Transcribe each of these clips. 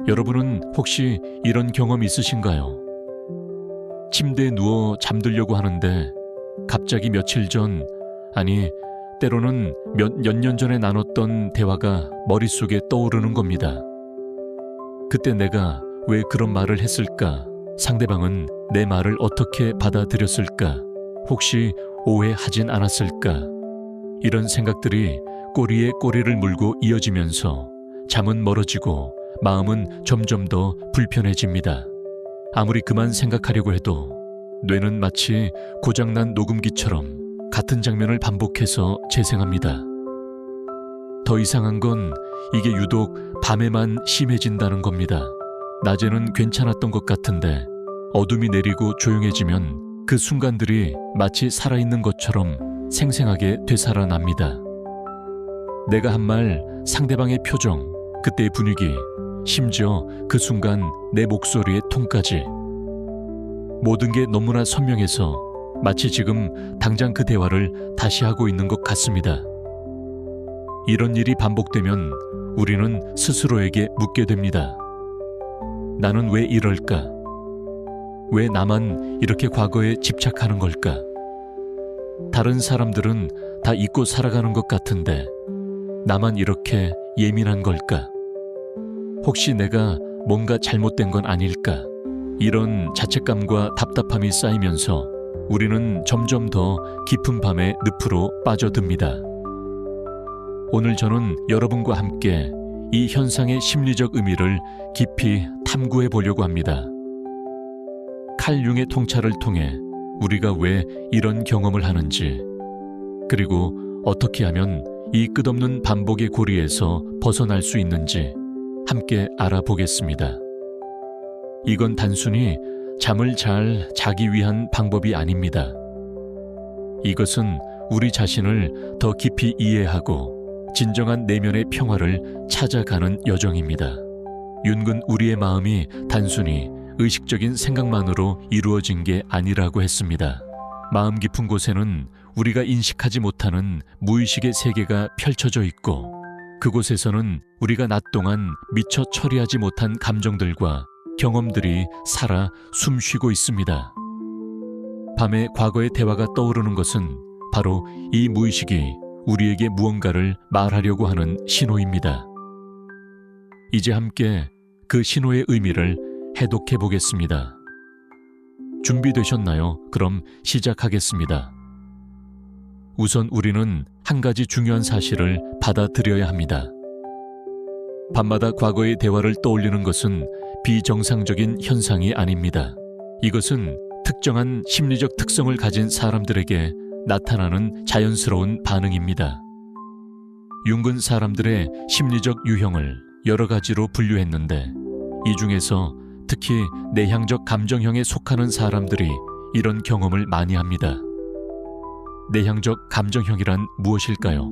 여러분은 혹시 이런 경험 있으신가요? 침대에 누워 잠들려고 하는데 갑자기 며칠 전, 아니 때로는 몇 년 전에 나눴던 대화가 머릿속에 떠오르는 겁니다. 그때 내가 왜 그런 말을 했을까? 상대방은 내 말을 어떻게 받아들였을까? 혹시 오해하진 않았을까? 이런 생각들이 꼬리에 꼬리를 물고 이어지면서 잠은 멀어지고 마음은 점점 더 불편해집니다. 아무리 그만 생각하려고 해도 뇌는 마치 고장난 녹음기처럼 같은 장면을 반복해서 재생합니다. 더 이상한 건 이게 유독 밤에만 심해진다는 겁니다. 낮에는 괜찮았던 것 같은데 어둠이 내리고 조용해지면 그 순간들이 마치 살아있는 것처럼 생생하게 되살아납니다. 내가 한 말, 상대방의 표정, 그때의 분위기, 심지어 그 순간 내 목소리의 톤까지 모든 게 너무나 선명해서 마치 지금 당장 그 대화를 다시 하고 있는 것 같습니다. 이런 일이 반복되면 우리는 스스로에게 묻게 됩니다. 나는 왜 이럴까? 왜 나만 이렇게 과거에 집착하는 걸까? 다른 사람들은 다 잊고 살아가는 것 같은데 나만 이렇게 예민한 걸까? 혹시 내가 뭔가 잘못된 건 아닐까? 이런 자책감과 답답함이 쌓이면서 우리는 점점 더 깊은 밤의 늪으로 빠져듭니다. 오늘 저는 여러분과 함께 이 현상의 심리적 의미를 깊이 탐구해 보려고 합니다. 칼 융의 통찰을 통해 우리가 왜 이런 경험을 하는지, 그리고 어떻게 하면 이 끝없는 반복의 고리에서 벗어날 수 있는지 함께 알아보겠습니다. 이건 단순히 잠을 잘 자기 위한 방법이 아닙니다. 이것은 우리 자신을 더 깊이 이해하고 진정한 내면의 평화를 찾아가는 여정입니다. 윤근 우리의 마음이 단순히 의식적인 생각만으로 이루어진 게 아니라고 했습니다. 마음 깊은 곳에는 우리가 인식하지 못하는 무의식의 세계가 펼쳐져 있고 그곳에서는 우리가 낮 동안 미처 처리하지 못한 감정들과 경험들이 살아 숨쉬고 있습니다. 밤에 과거의 대화가 떠오르는 것은 바로 이 무의식이 우리에게 무언가를 말하려고 하는 신호입니다. 이제 함께 그 신호의 의미를 해독해 보겠습니다. 준비되셨나요? 그럼 시작하겠습니다. 우선 우리는 한 가지 중요한 사실을 받아들여야 합니다. 밤마다 과거의 대화를 떠올리는 것은 비정상적인 현상이 아닙니다. 이것은 특정한 심리적 특성을 가진 사람들에게 나타나는 자연스러운 반응입니다. 융근 사람들의 심리적 유형을 여러 가지로 분류했는데 이 중에서 특히 내향적 감정형에 속하는 사람들이 이런 경험을 많이 합니다. 내향적 감정형이란 무엇일까요?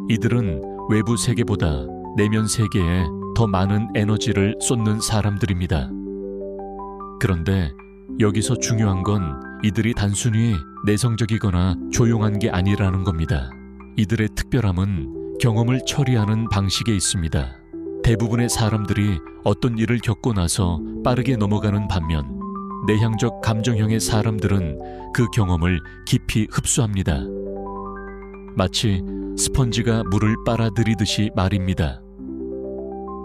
이들은 외부 세계보다 내면 세계에 더 많은 에너지를 쏟는 사람들입니다. 그런데 여기서 중요한 건 이들이 단순히 내성적이거나 조용한 게 아니라는 겁니다. 이들의 특별함은 경험을 처리하는 방식에 있습니다. 대부분의 사람들이 어떤 일을 겪고 나서 빠르게 넘어가는 반면 내향적 감정형의 사람들은 그 경험을 깊이 흡수합니다. 마치 스펀지가 물을 빨아들이듯이 말입니다.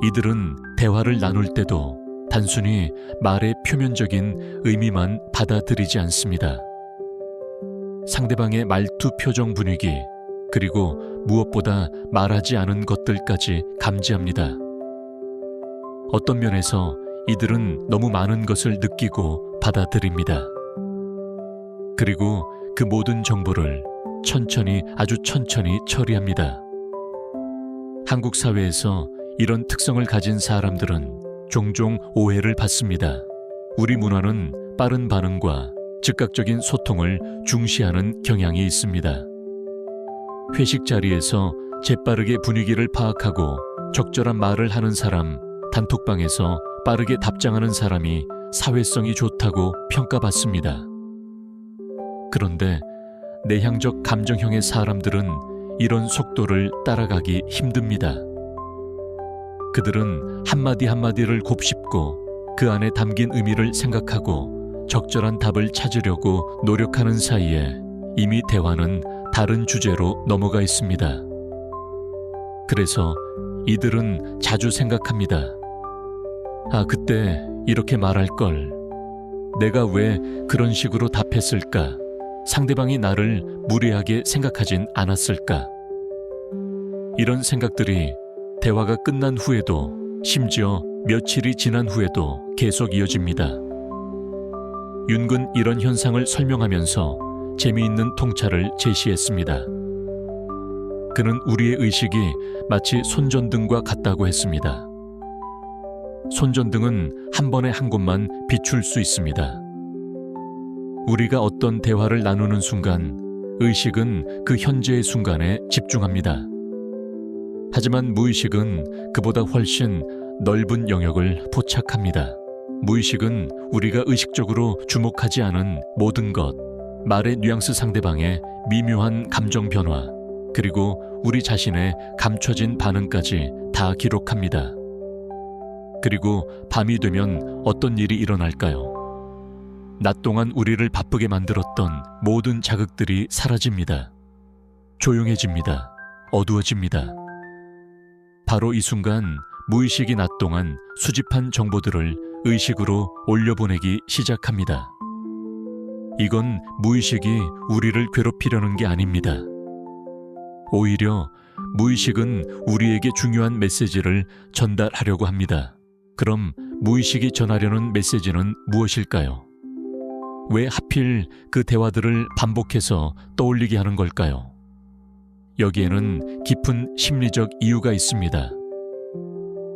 이들은 대화를 나눌 때도 단순히 말의 표면적인 의미만 받아들이지 않습니다. 상대방의 말투, 표정, 분위기, 그리고 무엇보다 말하지 않은 것들까지 감지합니다. 어떤 면에서 이들은 너무 많은 것을 느끼고 받아들입니다. 그리고 그 모든 정보를 천천히, 아주 천천히 처리합니다. 한국 사회에서 이런 특성을 가진 사람들은 종종 오해를 받습니다. 우리 문화는 빠른 반응과 즉각적인 소통을 중시하는 경향이 있습니다. 회식 자리에서 재빠르게 분위기를 파악하고 적절한 말을 하는 사람, 단톡방에서 빠르게 답장하는 사람이 사회성이 좋다고 평가받습니다. 그런데 내향적 감정형의 사람들은 이런 속도를 따라가기 힘듭니다. 그들은 한마디 한마디를 곱씹고 그 안에 담긴 의미를 생각하고 적절한 답을 찾으려고 노력하는 사이에 이미 대화는 다른 주제로 넘어가 있습니다. 그래서 이들은 자주 생각합니다. 아, 그때 이렇게 말할 걸. 내가 왜 그런 식으로 답했을까? 상대방이 나를 무례하게 생각하진 않았을까? 이런 생각들이 대화가 끝난 후에도, 심지어 며칠이 지난 후에도 계속 이어집니다. 윤근 이런 현상을 설명하면서 재미있는 통찰을 제시했습니다. 그는 우리의 의식이 마치 손전등과 같다고 했습니다. 손전등은 한 번에 한 곳만 비출 수 있습니다. 우리가 어떤 대화를 나누는 순간 의식은 그 현재의 순간에 집중합니다. 하지만 무의식은 그보다 훨씬 넓은 영역을 포착합니다. 무의식은 우리가 의식적으로 주목하지 않은 모든 것, 말의 뉘앙스, 상대방의 미묘한 감정 변화, 그리고 우리 자신의 감춰진 반응까지 다 기록합니다. 그리고 밤이 되면 어떤 일이 일어날까요? 낮 동안 우리를 바쁘게 만들었던 모든 자극들이 사라집니다. 조용해집니다. 어두워집니다. 바로 이 순간 무의식이 낮 동안 수집한 정보들을 의식으로 올려보내기 시작합니다. 이건 무의식이 우리를 괴롭히려는 게 아닙니다. 오히려 무의식은 우리에게 중요한 메시지를 전달하려고 합니다. 그럼 무의식이 전하려는 메시지는 무엇일까요? 왜 하필 그 대화들을 반복해서 떠올리게 하는 걸까요? 여기에는 깊은 심리적 이유가 있습니다.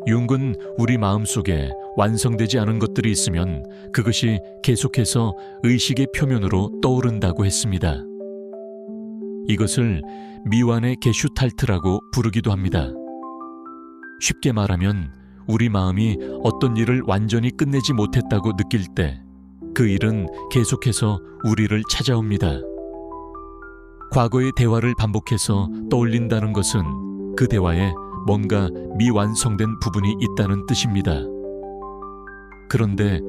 융은 우리 마음속에 완성되지 않은 것들이 있으면 그것이 계속해서 의식의 표면으로 떠오른다고 했습니다. 이것을 미완의 게슈탈트라고 부르기도 합니다. 쉽게 말하면 우리 마음이 어떤 일을 완전히 끝내지 못했다고 느낄 때 그 일은 계속해서 우리를 찾아옵니다. 과거의 대화를 반복해서 떠올린다는 것은 그 대화에 뭔가 미완성된 부분이 있다는 뜻입니다. 그런데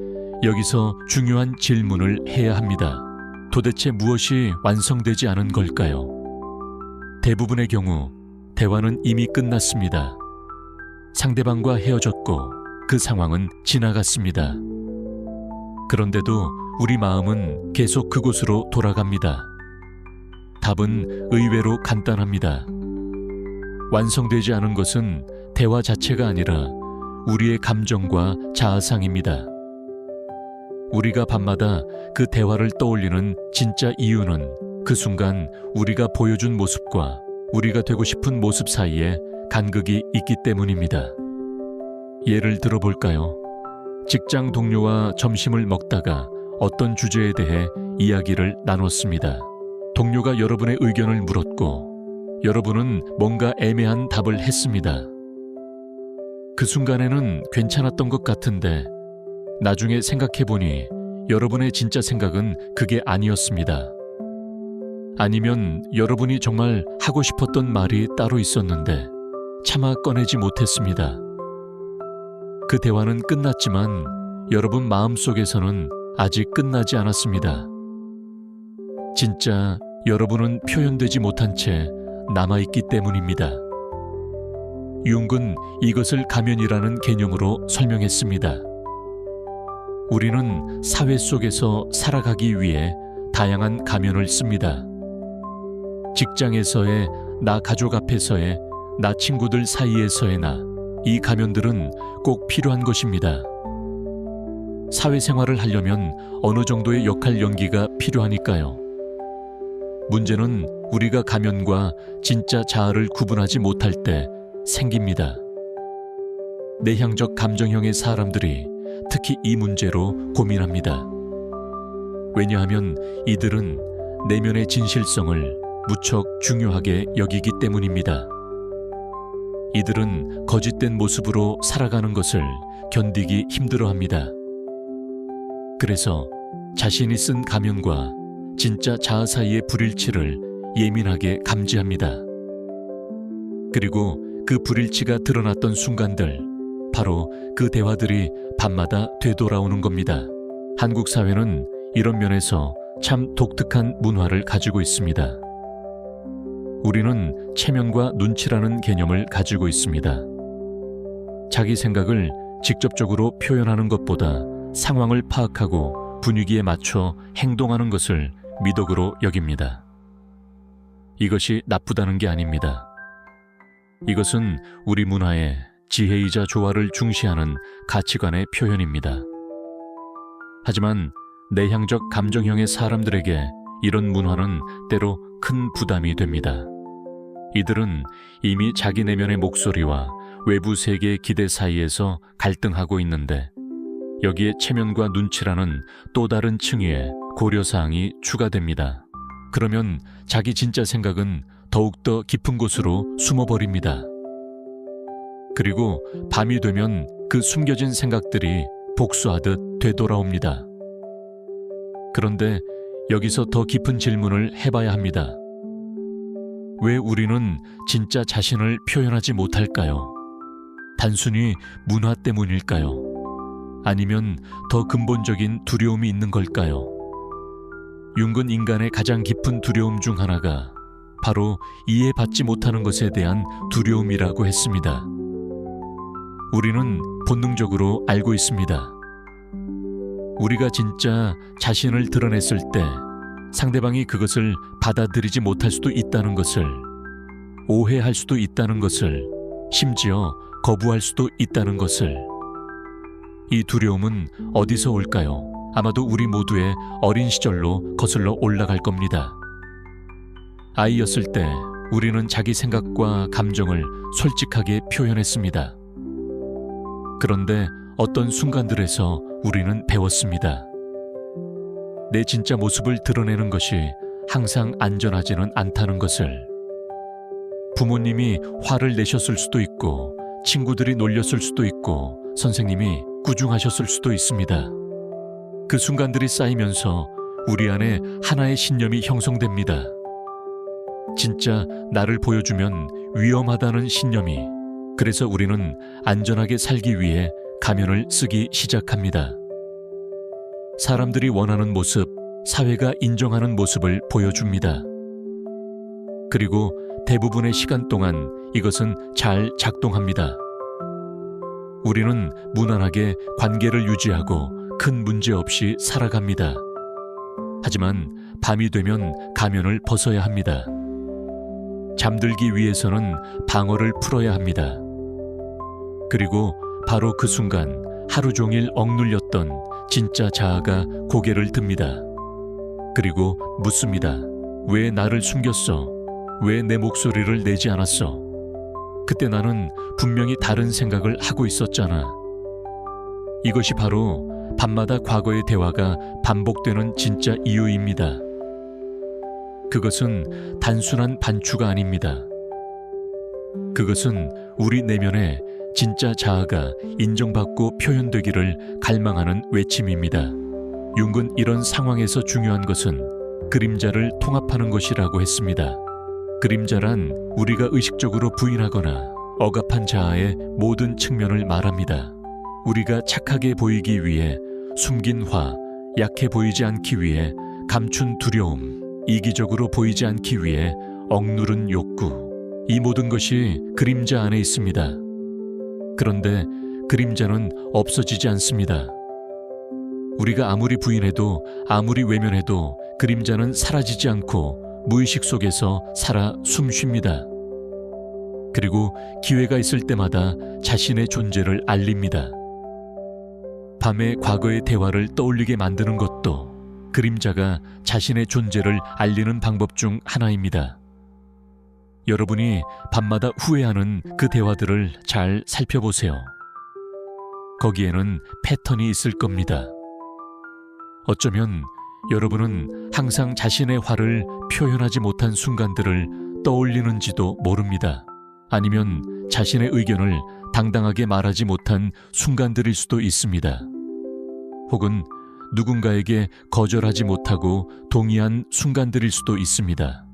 여기서 중요한 질문을 해야 합니다. 도대체 무엇이 완성되지 않은 걸까요? 대부분의 경우 대화는 이미 끝났습니다. 상대방과 헤어졌고 그 상황은 지나갔습니다. 그런데도 우리 마음은 계속 그곳으로 돌아갑니다. 답은 의외로 간단합니다. 완성되지 않은 것은 대화 자체가 아니라 우리의 감정과 자아상입니다. 우리가 밤마다 그 대화를 떠올리는 진짜 이유는 그 순간 우리가 보여준 모습과 우리가 되고 싶은 모습 사이에 간극이 있기 때문입니다. 예를 들어볼까요? 직장 동료와 점심을 먹다가 어떤 주제에 대해 이야기를 나눴습니다. 동료가 여러분의 의견을 물었고 여러분은 뭔가 애매한 답을 했습니다. 그 순간에는 괜찮았던 것 같은데 나중에 생각해보니 여러분의 진짜 생각은 그게 아니었습니다. 아니면 여러분이 정말 하고 싶었던 말이 따로 있었는데 차마 꺼내지 못했습니다. 그 대화는 끝났지만 여러분 마음속에서는 아직 끝나지 않았습니다. 진짜 여러분은 표현되지 못한 채 남아있기 때문입니다. 융은 이것을 가면이라는 개념으로 설명했습니다. 우리는 사회 속에서 살아가기 위해 다양한 가면을 씁니다. 직장에서의 나, 가족 앞에서의 나, 친구들 사이에서의 나, 이 가면들은 꼭 필요한 것입니다. 사회생활을 하려면 어느 정도의 역할 연기가 필요하니까요. 문제는 우리가 가면과 진짜 자아를 구분하지 못할 때 생깁니다. 내향적 감정형의 사람들이 특히 이 문제로 고민합니다. 왜냐하면 이들은 내면의 진실성을 무척 중요하게 여기기 때문입니다. 이들은 거짓된 모습으로 살아가는 것을 견디기 힘들어합니다. 그래서 자신이 쓴 가면과 진짜 자아 사이의 불일치를 예민하게 감지합니다. 그리고 그 불일치가 드러났던 순간들, 바로 그 대화들이 밤마다 되돌아오는 겁니다. 한국 사회는 이런 면에서 참 독특한 문화를 가지고 있습니다. 우리는 체면과 눈치라는 개념을 가지고 있습니다. 자기 생각을 직접적으로 표현하는 것보다 상황을 파악하고 분위기에 맞춰 행동하는 것을 미덕으로 여깁니다. 이것이 나쁘다는 게 아닙니다. 이것은 우리 문화의 지혜이자 조화를 중시하는 가치관의 표현입니다. 하지만 내향적 감정형의 사람들에게 이런 문화는 때로 큰 부담이 됩니다. 이들은 이미 자기 내면의 목소리와 외부 세계의 기대 사이에서 갈등하고 있는데 여기에 체면과 눈치라는 또 다른 층위의 고려사항이 추가됩니다. 그러면 자기 진짜 생각은 더욱더 깊은 곳으로 숨어버립니다. 그리고 밤이 되면 그 숨겨진 생각들이 복수하듯 되돌아옵니다. 그런데 여기서 더 깊은 질문을 해봐야 합니다. 왜 우리는 진짜 자신을 표현하지 못할까요? 단순히 문화 때문일까요? 아니면 더 근본적인 두려움이 있는 걸까요? 윤근 인간의 가장 깊은 두려움 중 하나가 바로 이해받지 못하는 것에 대한 두려움이라고 했습니다. 우리는 본능적으로 알고 있습니다. 우리가 진짜 자신을 드러냈을 때 상대방이 그것을 받아들이지 못할 수도 있다는 것을, 오해할 수도 있다는 것을, 심지어 거부할 수도 있다는 것을. 이 두려움은 어디서 올까요? 아마도 우리 모두의 어린 시절로 거슬러 올라갈 겁니다. 아이였을 때 우리는 자기 생각과 감정을 솔직하게 표현했습니다. 그런데 어떤 순간들에서 우리는 배웠습니다. 내 진짜 모습을 드러내는 것이 항상 안전하지는 않다는 것을. 부모님이 화를 내셨을 수도 있고, 친구들이 놀렸을 수도 있고, 선생님이 꾸중하셨을 수도 있습니다. 그 순간들이 쌓이면서 우리 안에 하나의 신념이 형성됩니다. 진짜 나를 보여주면 위험하다는 신념이. 그래서 우리는 안전하게 살기 위해 가면을 쓰기 시작합니다. 사람들이 원하는 모습, 사회가 인정하는 모습을 보여줍니다. 그리고 대부분의 시간 동안 이것은 잘 작동합니다. 우리는 무난하게 관계를 유지하고 큰 문제 없이 살아갑니다. 하지만 밤이 되면 가면을 벗어야 합니다. 잠들기 위해서는 방어를 풀어야 합니다. 그리고 바로 그 순간 하루 종일 억눌렸던 진짜 자아가 고개를 듭니다. 그리고 묻습니다. 왜 나를 숨겼어? 왜 내 목소리를 내지 않았어? 그때 나는 분명히 다른 생각을 하고 있었잖아. 이것이 바로 밤마다 과거의 대화가 반복되는 진짜 이유입니다. 그것은 단순한 반추가 아닙니다. 그것은 우리 내면에 진짜 자아가 인정받고 표현되기를 갈망하는 외침입니다. 융은 이런 상황에서 중요한 것은 그림자를 통합하는 것이라고 했습니다. 그림자란 우리가 의식적으로 부인하거나 억압한 자아의 모든 측면을 말합니다. 우리가 착하게 보이기 위해 숨긴 화, 약해 보이지 않기 위해 감춘 두려움, 이기적으로 보이지 않기 위해 억누른 욕구, 이 모든 것이 그림자 안에 있습니다. 그런데 그림자는 없어지지 않습니다. 우리가 아무리 부인해도 아무리 외면해도 그림자는 사라지지 않고 무의식 속에서 살아 숨쉽니다. 그리고 기회가 있을 때마다 자신의 존재를 알립니다. 밤에 과거의 대화를 떠올리게 만드는 것도 그림자가 자신의 존재를 알리는 방법 중 하나입니다. 여러분이 밤마다 후회하는 그 대화들을 잘 살펴보세요. 거기에는 패턴이 있을 겁니다. 어쩌면 여러분은 항상 자신의 화를 표현하지 못한 순간들을 떠올리는지도 모릅니다. 아니면 자신의 의견을 당당하게 말하지 못한 순간들일 수도 있습니다. 혹은 누군가에게 거절하지 못하고 동의한 순간들일 수도 있습니다.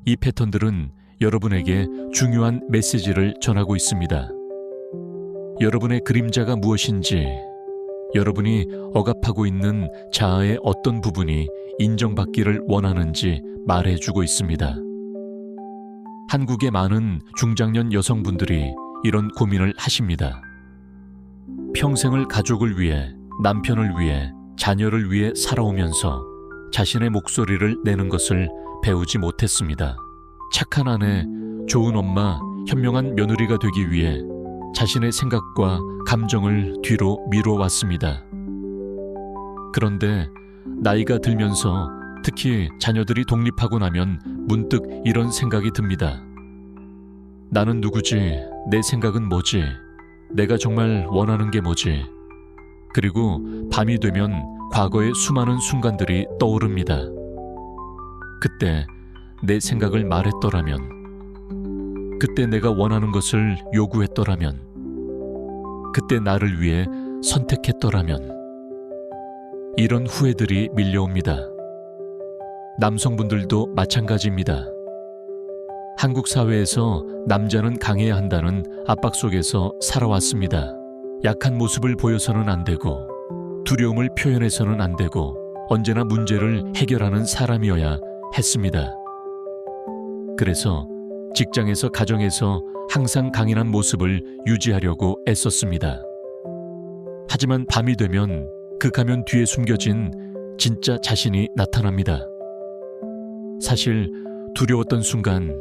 이 패턴들은 여러분에게 중요한 메시지를 전하고 있습니다. 여러분의 그림자가 무엇인지, 여러분이 억압하고 있는 자아의 어떤 부분이 인정받기를 원하는지 말해주고 있습니다. 한국의 많은 중장년 여성분들이 이런 고민을 하십니다. 평생을 가족을 위해, 남편을 위해, 자녀를 위해 살아오면서 자신의 목소리를 내는 것을 배우지 못했습니다. 착한 아내, 좋은 엄마, 현명한 며느리가 되기 위해 자신의 생각과 감정을 뒤로 미뤄왔습니다. 그런데 나이가 들면서 특히 자녀들이 독립하고 나면 문득 이런 생각이 듭니다. 나는 누구지? 내 생각은 뭐지? 내가 정말 원하는 게 뭐지? 그리고 밤이 되면 과거의 수많은 순간들이 떠오릅니다. 그때 내 생각을 말했더라면, 그때 내가 원하는 것을 요구했더라면, 그때 나를 위해 선택했더라면, 이런 후회들이 밀려옵니다. 남성분들도 마찬가지입니다. 한국 사회에서 남자는 강해야 한다는 압박 속에서 살아왔습니다. 약한 모습을 보여서는 안 되고, 두려움을 표현해서는 안 되고, 언제나 문제를 해결하는 사람이어야 했습니다. 그래서 직장에서, 가정에서 항상 강인한 모습을 유지하려고 애썼습니다. 하지만 밤이 되면 그 가면 뒤에 숨겨진 진짜 자신이 나타납니다. 사실 두려웠던 순간,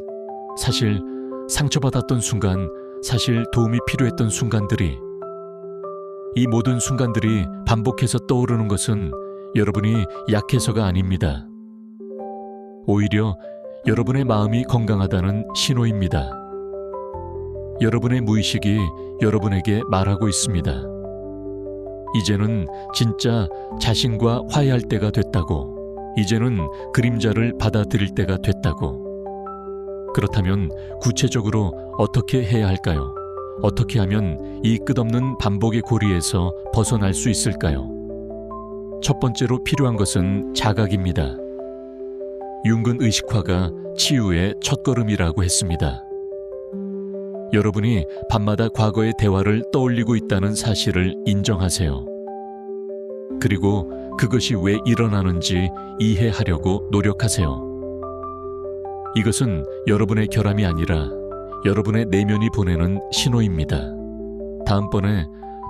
사실 상처받았던 순간, 사실 도움이 필요했던 순간들이, 이 모든 순간들이 반복해서 떠오르는 것은 여러분이 약해서가 아닙니다. 오히려 여러분의 마음이 건강하다는 신호입니다. 여러분의 무의식이 여러분에게 말하고 있습니다. 이제는 진짜 자신과 화해할 때가 됐다고, 이제는 그림자를 받아들일 때가 됐다고. 그렇다면 구체적으로 어떻게 해야 할까요? 어떻게 하면 이 끝없는 반복의 고리에서 벗어날 수 있을까요? 첫 번째로 필요한 것은 자각입니다. 융근 의식화가 치유의 첫걸음이라고 했습니다. 여러분이 밤마다 과거의 대화를 떠올리고 있다는 사실을 인정하세요. 그리고 그것이 왜 일어나는지 이해하려고 노력하세요. 이것은 여러분의 결함이 아니라 여러분의 내면이 보내는 신호입니다. 다음번에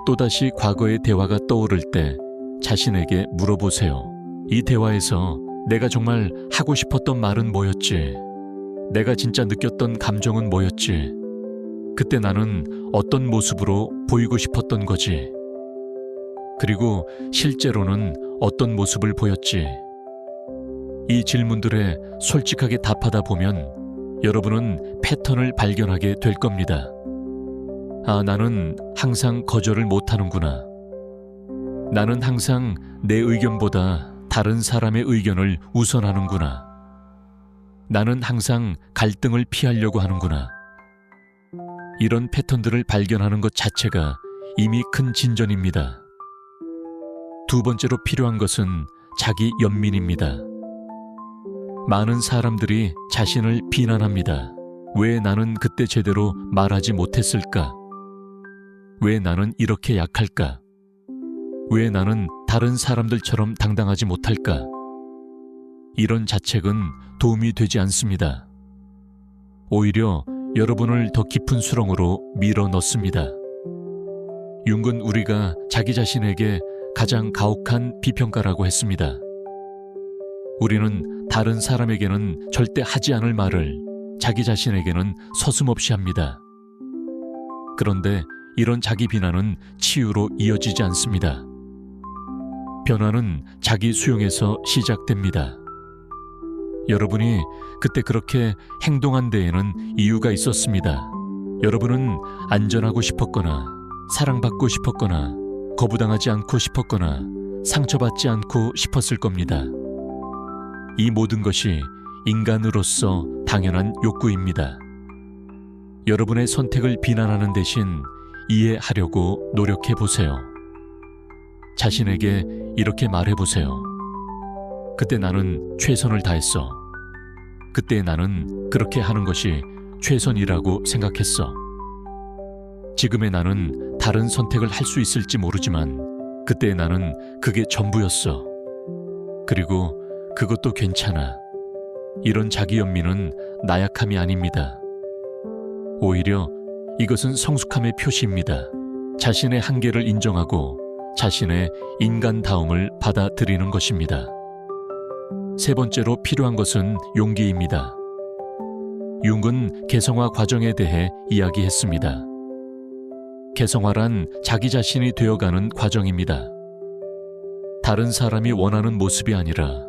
또다시 과거의 대화가 떠오를 때 자신에게 물어보세요. 이 대화에서 내가 정말 하고 싶었던 말은 뭐였지? 내가 진짜 느꼈던 감정은 뭐였지? 그때 나는 어떤 모습으로 보이고 싶었던 거지? 그리고 실제로는 어떤 모습을 보였지? 이 질문들에 솔직하게 답하다 보면 여러분은 패턴을 발견하게 될 겁니다. 아, 나는 항상 거절을 못하는구나. 나는 항상 내 의견보다 다른 사람의 의견을 우선하는구나. 나는 항상 갈등을 피하려고 하는구나. 이런 패턴들을 발견하는 것 자체가 이미 큰 진전입니다. 두 번째로 필요한 것은 자기 연민입니다. 많은 사람들이 자신을 비난합니다. 왜 나는 그때 제대로 말하지 못했을까? 왜 나는 이렇게 약할까? 왜 나는 다른 사람들처럼 당당하지 못할까? 이런 자책은 도움이 되지 않습니다. 오히려 여러분을 더 깊은 수렁으로 밀어 넣습니다. 융은 우리가 자기 자신에게 가장 가혹한 비평가라고 했습니다. 우리는 다른 사람에게는 절대 하지 않을 말을 자기 자신에게는 서슴없이 합니다. 그런데 이런 자기 비난은 치유로 이어지지 않습니다. 변화는 자기 수용에서 시작됩니다. 여러분이 그때 그렇게 행동한 데에는 이유가 있었습니다. 여러분은 안전하고 싶었거나, 사랑받고 싶었거나, 거부당하지 않고 싶었거나, 상처받지 않고 싶었을 겁니다. 이 모든 것이 인간으로서 당연한 욕구입니다. 여러분의 선택을 비난하는 대신 이해하려고 노력해 보세요. 자신에게 이렇게 말해 보세요. 그때 나는 최선을 다했어. 그때 나는 그렇게 하는 것이 최선이라고 생각했어. 지금의 나는 다른 선택을 할 수 있을지 모르지만 그때의 나는 그게 전부였어. 그리고 그것도 괜찮아. 이런 자기 연민은 나약함이 아닙니다. 오히려 이것은 성숙함의 표시입니다. 자신의 한계를 인정하고 자신의 인간다움을 받아들이는 것입니다. 세 번째로 필요한 것은 용기입니다. 융은 개성화 과정에 대해 이야기했습니다. 개성화란 자기 자신이 되어가는 과정입니다. 다른 사람이 원하는 모습이 아니라,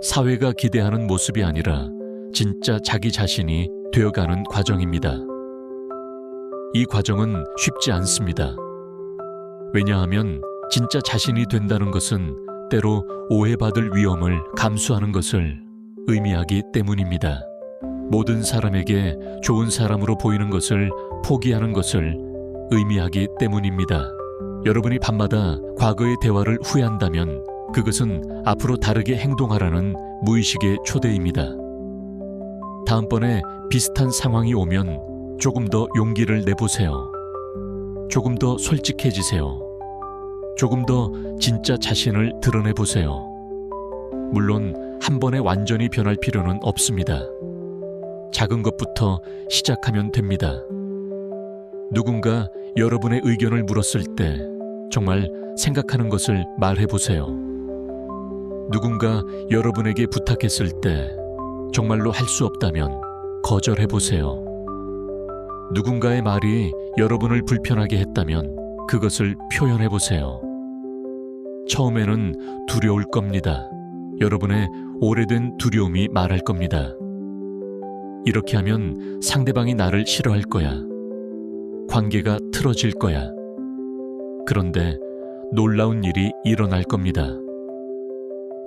사회가 기대하는 모습이 아니라 진짜 자기 자신이 되어가는 과정입니다. 이 과정은 쉽지 않습니다. 왜냐하면 진짜 자신이 된다는 것은 때로 오해받을 위험을 감수하는 것을 의미하기 때문입니다. 모든 사람에게 좋은 사람으로 보이는 것을 포기하는 것을 의미하기 때문입니다. 여러분이 밤마다 과거의 대화를 후회한다면 그것은 앞으로 다르게 행동하라는 무의식의 초대입니다. 다음번에 비슷한 상황이 오면 조금 더 용기를 내보세요. 조금 더 솔직해지세요. 조금 더 진짜 자신을 드러내보세요. 물론 한 번에 완전히 변할 필요는 없습니다. 작은 것부터 시작하면 됩니다. 누군가 여러분의 의견을 물었을 때 정말 생각하는 것을 말해보세요. 누군가 여러분에게 부탁했을 때 정말로 할 수 없다면 거절해보세요. 누군가의 말이 여러분을 불편하게 했다면 그것을 표현해보세요. 처음에는 두려울 겁니다. 여러분의 오래된 두려움이 말할 겁니다. 이렇게 하면 상대방이 나를 싫어할 거야. 관계가 틀어질 거야. 그런데 놀라운 일이 일어날 겁니다.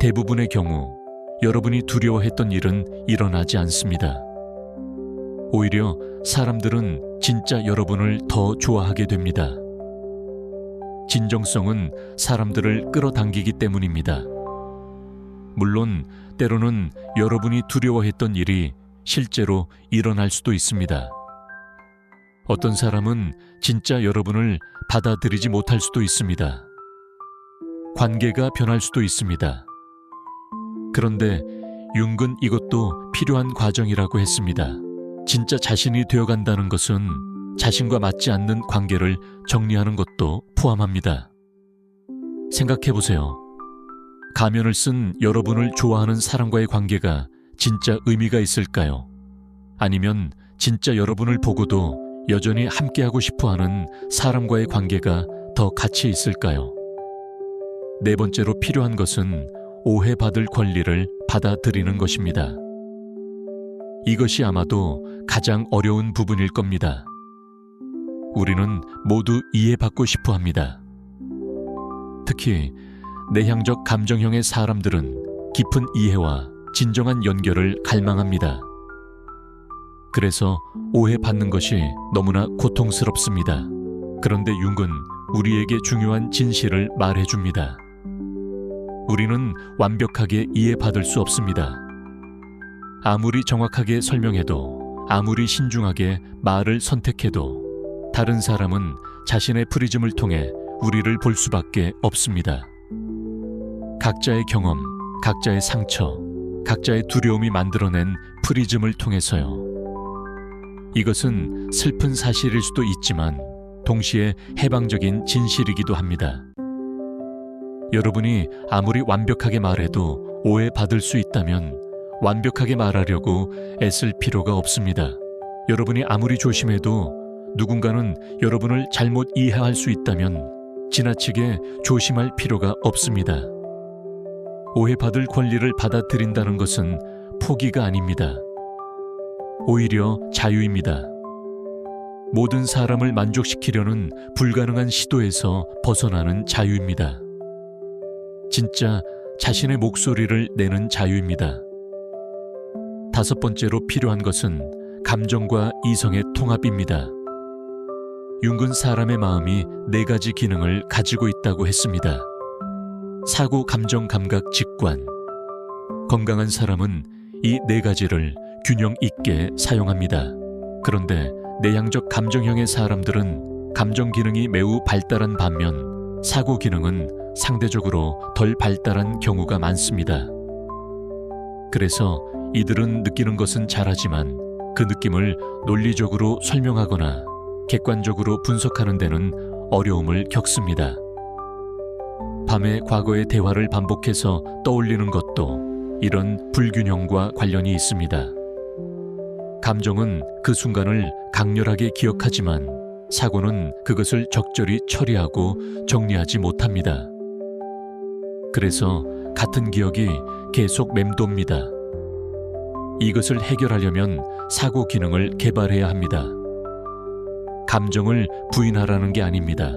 대부분의 경우 여러분이 두려워했던 일은 일어나지 않습니다. 오히려 사람들은 진짜 여러분을 더 좋아하게 됩니다. 진정성은 사람들을 끌어당기기 때문입니다. 물론 때로는 여러분이 두려워했던 일이 실제로 일어날 수도 있습니다. 어떤 사람은 진짜 여러분을 받아들이지 못할 수도 있습니다. 관계가 변할 수도 있습니다. 그런데 융은 이것도 필요한 과정이라고 했습니다. 진짜 자신이 되어간다는 것은 자신과 맞지 않는 관계를 정리하는 것도 포함합니다. 생각해보세요. 가면을 쓴 여러분을 좋아하는 사람과의 관계가 진짜 의미가 있을까요? 아니면 진짜 여러분을 보고도 여전히 함께하고 싶어하는 사람과의 관계가 더 가치 있을까요? 네 번째로 필요한 것은 오해받을 권리를 받아들이는 것입니다. 이것이 아마도 가장 어려운 부분일 겁니다. 우리는 모두 이해받고 싶어 합니다. 특히 내향적 감정형의 사람들은 깊은 이해와 진정한 연결을 갈망합니다. 그래서 오해받는 것이 너무나 고통스럽습니다. 그런데 융은 우리에게 중요한 진실을 말해줍니다. 우리는 완벽하게 이해받을 수 없습니다. 아무리 정확하게 설명해도, 아무리 신중하게 말을 선택해도 다른 사람은 자신의 프리즘을 통해 우리를 볼 수밖에 없습니다. 각자의 경험, 각자의 상처, 각자의 두려움이 만들어낸 프리즘을 통해서요. 이것은 슬픈 사실일 수도 있지만 동시에 해방적인 진실이기도 합니다. 여러분이 아무리 완벽하게 말해도 오해받을 수 있다면 완벽하게 말하려고 애쓸 필요가 없습니다. 여러분이 아무리 조심해도 누군가는 여러분을 잘못 이해할 수 있다면 지나치게 조심할 필요가 없습니다. 오해받을 권리를 받아들인다는 것은 포기가 아닙니다. 오히려 자유입니다. 모든 사람을 만족시키려는 불가능한 시도에서 벗어나는 자유입니다. 진짜 자신의 목소리를 내는 자유입니다. 다섯 번째로 필요한 것은 감정과 이성의 통합입니다. 융은 사람의 마음이 네 가지 기능을 가지고 있다고 했습니다. 사고, 감정, 감각, 직관. 건강한 사람은 이 네 가지를 균형 있게 사용합니다. 그런데 내향적 감정형의 사람들은 감정 기능이 매우 발달한 반면 사고 기능은 상대적으로 덜 발달한 경우가 많습니다. 그래서 이들은 느끼는 것은 잘하지만 그 느낌을 논리적으로 설명하거나 객관적으로 분석하는 데는 어려움을 겪습니다. 밤에 과거의 대화를 반복해서 떠올리는 것도 이런 불균형과 관련이 있습니다. 감정은 그 순간을 강렬하게 기억하지만 사고는 그것을 적절히 처리하고 정리하지 못합니다. 그래서 같은 기억이 계속 맴돕니다. 이것을 해결하려면 사고 기능을 개발해야 합니다. 감정을 부인하라는 게 아닙니다.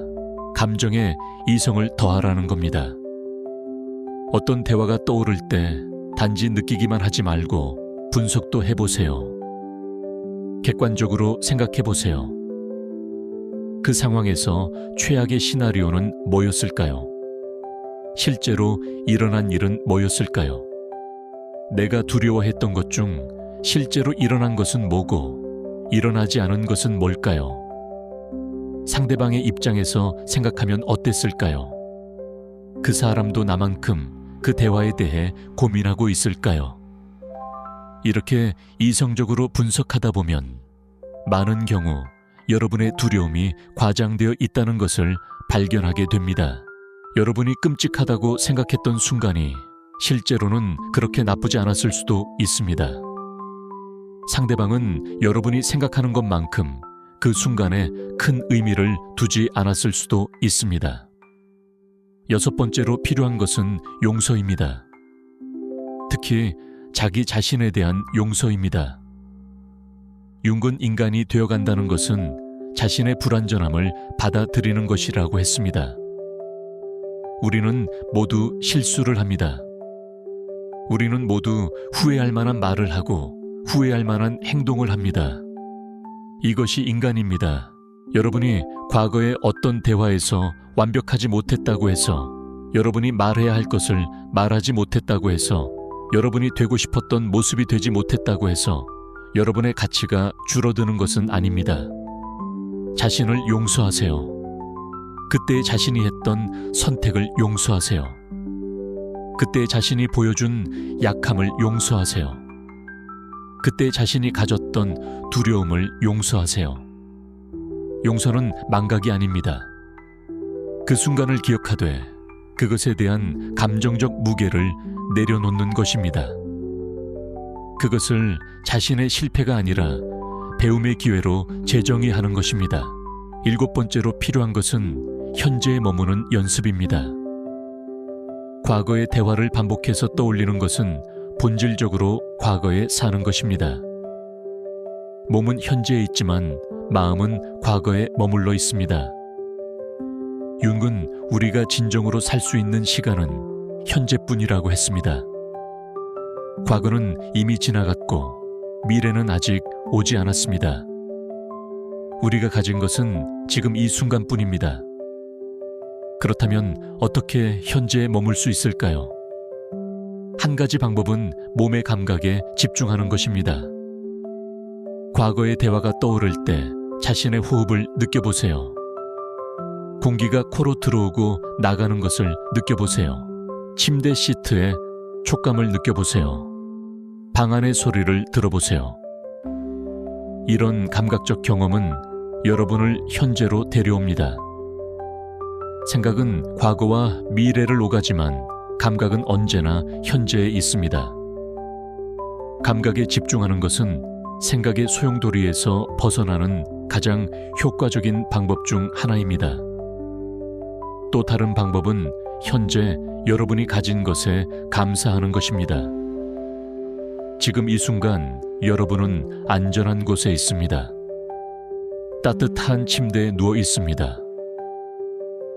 감정에 이성을 더하라는 겁니다. 어떤 대화가 떠오를 때 단지 느끼기만 하지 말고 분석도 해보세요. 객관적으로 생각해보세요. 그 상황에서 최악의 시나리오는 뭐였을까요? 실제로 일어난 일은 뭐였을까요? 내가 두려워했던 것 중 실제로 일어난 것은 뭐고 일어나지 않은 것은 뭘까요? 상대방의 입장에서 생각하면 어땠을까요? 그 사람도 나만큼 그 대화에 대해 고민하고 있을까요? 이렇게 이성적으로 분석하다 보면 많은 경우 여러분의 두려움이 과장되어 있다는 것을 발견하게 됩니다. 여러분이 끔찍하다고 생각했던 순간이 실제로는 그렇게 나쁘지 않았을 수도 있습니다. 상대방은 여러분이 생각하는 것만큼 그 순간에 큰 의미를 두지 않았을 수도 있습니다. 6번째로 필요한 것은 용서입니다. 특히 자기 자신에 대한 용서입니다. 윤근 인간이 되어간다는 것은 자신의 불완전함을 받아들이는 것이라고 했습니다. 우리는 모두 실수를 합니다. 우리는 모두 후회할 만한 말을 하고 후회할 만한 행동을 합니다. 이것이 인간입니다. 여러분이 과거의 어떤 대화에서 완벽하지 못했다고 해서, 여러분이 말해야 할 것을 말하지 못했다고 해서, 여러분이 되고 싶었던 모습이 되지 못했다고 해서 여러분의 가치가 줄어드는 것은 아닙니다. 자신을 용서하세요. 그때 자신이 했던 선택을 용서하세요. 그때 자신이 보여준 약함을 용서하세요. 그때 자신이 가졌던 두려움을 용서하세요. 용서는 망각이 아닙니다. 그 순간을 기억하되 그것에 대한 감정적 무게를 내려놓는 것입니다. 그것을 자신의 실패가 아니라 배움의 기회로 재정의하는 것입니다. 7번째로 필요한 것은 현재에 머무는 연습입니다. 과거의 대화를 반복해서 떠올리는 것은 본질적으로 과거에 사는 것입니다. 몸은 현재에 있지만 마음은 과거에 머물러 있습니다. 융은 우리가 진정으로 살 수 있는 시간은 현재뿐이라고 했습니다. 과거는 이미 지나갔고 미래는 아직 오지 않았습니다. 우리가 가진 것은 지금 이 순간뿐입니다. 그렇다면 어떻게 현재에 머물 수 있을까요? 한 가지 방법은 몸의 감각에 집중하는 것입니다. 과거의 대화가 떠오를 때 자신의 호흡을 느껴보세요. 공기가 코로 들어오고 나가는 것을 느껴보세요. 침대 시트의 촉감을 느껴보세요. 방 안의 소리를 들어보세요. 이런 감각적 경험은 여러분을 현재로 데려옵니다. 생각은 과거와 미래를 오가지만 감각은 언제나 현재에 있습니다. 감각에 집중하는 것은 생각의 소용돌이에서 벗어나는 가장 효과적인 방법 중 하나입니다. 또 다른 방법은 현재 여러분이 가진 것에 감사하는 것입니다. 지금 이 순간 여러분은 안전한 곳에 있습니다. 따뜻한 침대에 누워 있습니다.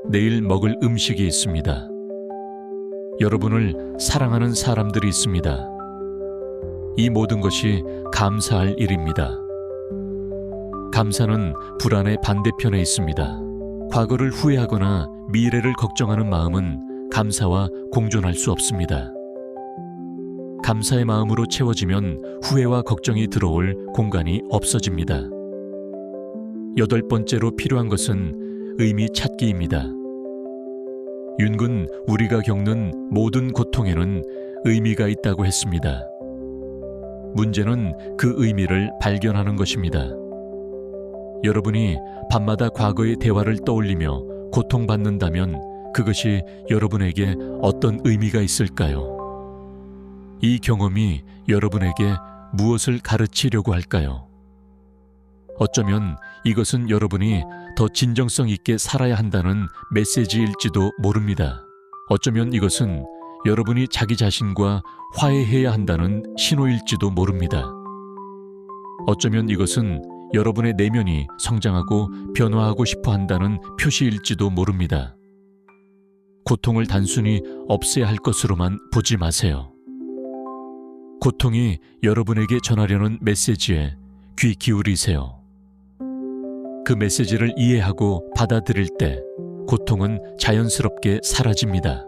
내일 먹을 음식이 있습니다. 여러분을 사랑하는 사람들이 있습니다. 이 모든 것이 감사할 일입니다. 감사는 불안의 반대편에 있습니다. 과거를 후회하거나 미래를 걱정하는 마음은 감사와 공존할 수 없습니다. 감사의 마음으로 채워지면 후회와 걱정이 들어올 공간이 없어집니다. 8번째로 필요한 것은 의미 찾기입니다. 윤군 우리가 겪는 모든 고통에는 의미가 있다고 했습니다. 문제는 그 의미를 발견하는 것입니다. 여러분이 밤마다 과거의 대화를 떠올리며 고통받는다면 그것이 여러분에게 어떤 의미가 있을까요? 이 경험이 여러분에게 무엇을 가르치려고 할까요? 어쩌면 이것은 여러분이 더 진정성 있게 살아야 한다는 메시지일지도 모릅니다. 어쩌면 이것은 여러분이 자기 자신과 화해해야 한다는 신호일지도 모릅니다. 어쩌면 이것은 여러분의 내면이 성장하고 변화하고 싶어 한다는 표시일지도 모릅니다. 고통을 단순히 없애야 할 것으로만 보지 마세요. 고통이 여러분에게 전하려는 메시지에 귀 기울이세요. 그 메시지를 이해하고 받아들일 때 고통은 자연스럽게 사라집니다.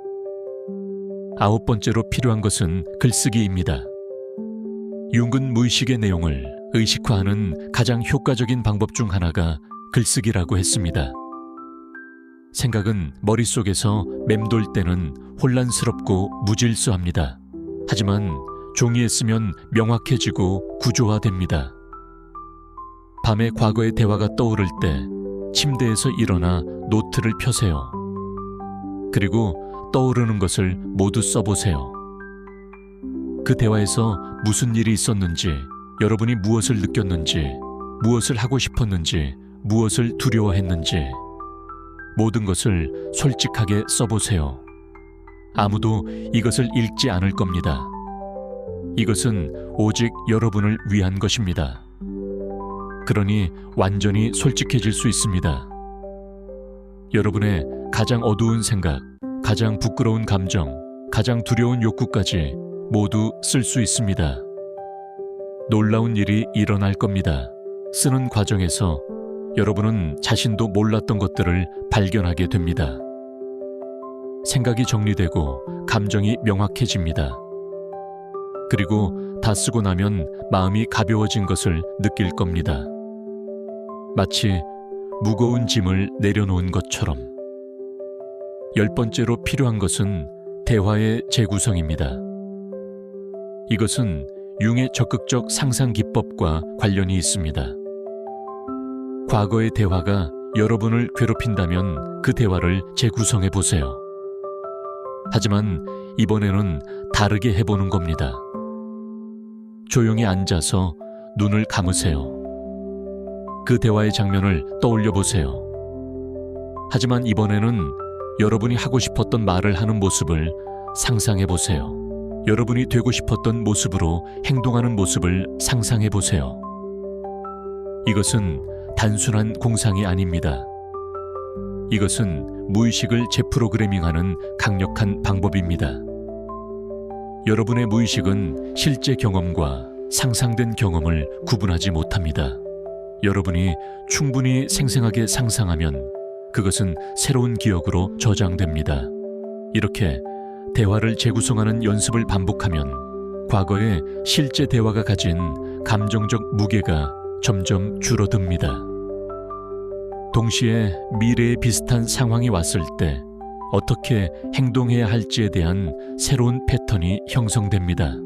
9번째로 필요한 것은 글쓰기입니다. 윤근 무의식의 내용을 의식화하는 가장 효과적인 방법 중 하나가 글쓰기라고 했습니다. 생각은 머릿속에서 맴돌 때는 혼란스럽고 무질서합니다. 하지만 종이에 쓰면 명확해지고 구조화됩니다. 밤에 과거의 대화가 떠오를 때 침대에서 일어나 노트를 펴세요. 그리고 떠오르는 것을 모두 써보세요. 그 대화에서 무슨 일이 있었는지, 여러분이 무엇을 느꼈는지, 무엇을 하고 싶었는지, 무엇을 두려워했는지 모든 것을 솔직하게 써보세요. 아무도 이것을 읽지 않을 겁니다. 이것은 오직 여러분을 위한 것입니다. 그러니 완전히 솔직해질 수 있습니다. 여러분의 가장 어두운 생각, 가장 부끄러운 감정, 가장 두려운 욕구까지 모두 쓸 수 있습니다. 놀라운 일이 일어날 겁니다. 쓰는 과정에서 여러분은 자신도 몰랐던 것들을 발견하게 됩니다. 생각이 정리되고 감정이 명확해집니다. 그리고 다 쓰고 나면 마음이 가벼워진 것을 느낄 겁니다. 마치 무거운 짐을 내려놓은 것처럼. 10번째로 필요한 것은 대화의 재구성입니다. 이것은 융의 적극적 상상 기법과 관련이 있습니다. 과거의 대화가 여러분을 괴롭힌다면 그 대화를 재구성해 보세요. 하지만 이번에는 다르게 해보는 겁니다. 조용히 앉아서 눈을 감으세요. 그 대화의 장면을 떠올려 보세요. 하지만 이번에는 여러분이 하고 싶었던 말을 하는 모습을 상상해 보세요. 여러분이 되고 싶었던 모습으로 행동하는 모습을 상상해 보세요. 이것은 단순한 공상이 아닙니다. 이것은 무의식을 재프로그래밍하는 강력한 방법입니다. 여러분의 무의식은 실제 경험과 상상된 경험을 구분하지 못합니다. 여러분이 충분히 생생하게 상상하면 그것은 새로운 기억으로 저장됩니다. 이렇게 대화를 재구성하는 연습을 반복하면 과거의 실제 대화가 가진 감정적 무게가 점점 줄어듭니다. 동시에 미래에 비슷한 상황이 왔을 때 어떻게 행동해야 할지에 대한 새로운 패턴이 형성됩니다.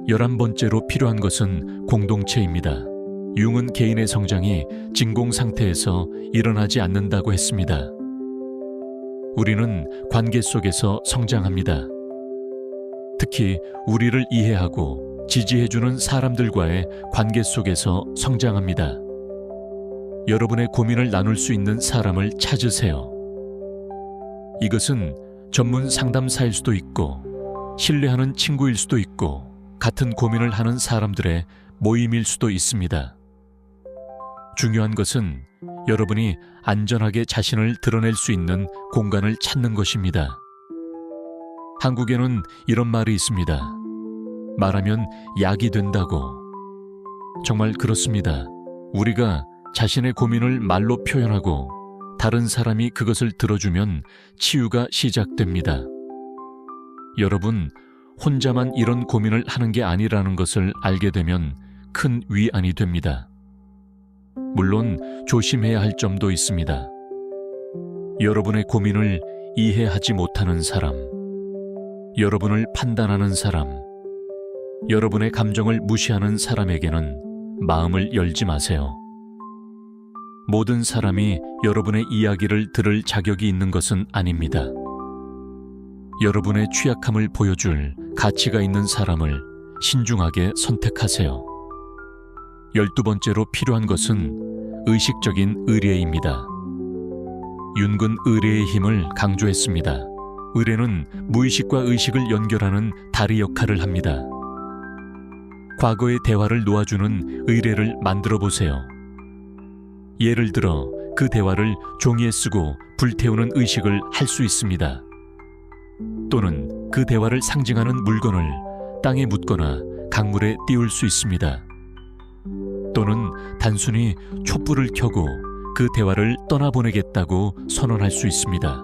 11번째로 필요한 것은 공동체입니다. 융은 개인의 성장이 진공 상태에서 일어나지 않는다고 했습니다. 우리는 관계 속에서 성장합니다. 특히 우리를 이해하고 지지해주는 사람들과의 관계 속에서 성장합니다. 여러분의 고민을 나눌 수 있는 사람을 찾으세요. 이것은 전문 상담사일 수도 있고, 신뢰하는 친구일 수도 있고, 같은 고민을 하는 사람들의 모임일 수도 있습니다. 중요한 것은 여러분이 안전하게 자신을 드러낼 수 있는 공간을 찾는 것입니다. 한국에는 이런 말이 있습니다. 말하면 약이 된다고. 정말 그렇습니다. 우리가 자신의 고민을 말로 표현하고 다른 사람이 그것을 들어주면 치유가 시작됩니다. 여러분, 혼자만 이런 고민을 하는 게 아니라는 것을 알게 되면 큰 위안이 됩니다. 물론 조심해야 할 점도 있습니다. 여러분의 고민을 이해하지 못하는 사람, 여러분을 판단하는 사람, 여러분의 감정을 무시하는 사람에게는 마음을 열지 마세요. 모든 사람이 여러분의 이야기를 들을 자격이 있는 것은 아닙니다. 여러분의 취약함을 보여줄 가치가 있는 사람을 신중하게 선택하세요. 12번째로 필요한 것은 의식적인 의뢰입니다. 윤근 의뢰의 힘을 강조했습니다. 의뢰는 무의식과 의식을 연결하는 다리 역할을 합니다. 과거의 대화를 놓아주는 의뢰를 만들어 보세요. 예를 들어 그 대화를 종이에 쓰고 불태우는 의식을 할 수 있습니다. 또는 그 대화를 상징하는 물건을 땅에 묻거나 강물에 띄울 수 있습니다. 또는 단순히 촛불을 켜고 그 대화를 떠나보내겠다고 선언할 수 있습니다.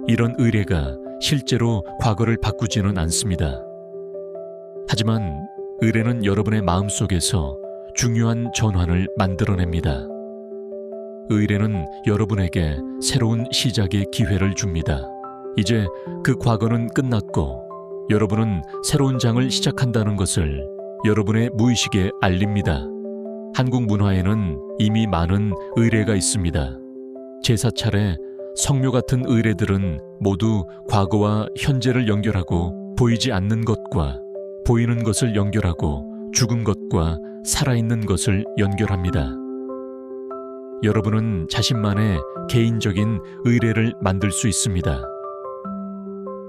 이런 의뢰가 실제로 과거를 바꾸지는 않습니다. 하지만 의뢰는 여러분의 마음속에서 중요한 전환을 만들어냅니다. 의뢰는 여러분에게 새로운 시작의 기회를 줍니다. 이제 그 과거는 끝났고 여러분은 새로운 장을 시작한다는 것을 여러분의 무의식에 알립니다. 한국 문화에는 이미 많은 의뢰가 있습니다. 제사 차례, 성묘 같은 의뢰들은 모두 과거와 현재를 연결하고 보이지 않는 것과 보이는 것을 연결하고 죽은 것과 살아있는 것을 연결합니다. 여러분은 자신만의 개인적인 의뢰를 만들 수 있습니다.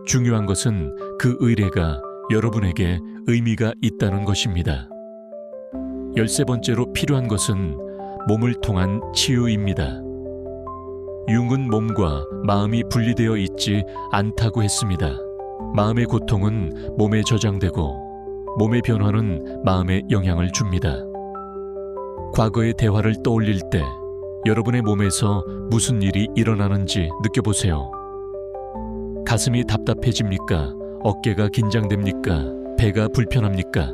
중요한 것은 그 의뢰가 여러분에게 의미가 있다는 것입니다. 13번째로 필요한 것은 몸을 통한 치유입니다. 융은 몸과 마음이 분리되어 있지 않다고 했습니다. 마음의 고통은 몸에 저장되고 몸의 변화는 마음에 영향을 줍니다. 과거의 대화를 떠올릴 때 여러분의 몸에서 무슨 일이 일어나는지 느껴보세요. 가슴이 답답해집니까? 어깨가 긴장됩니까? 배가 불편합니까?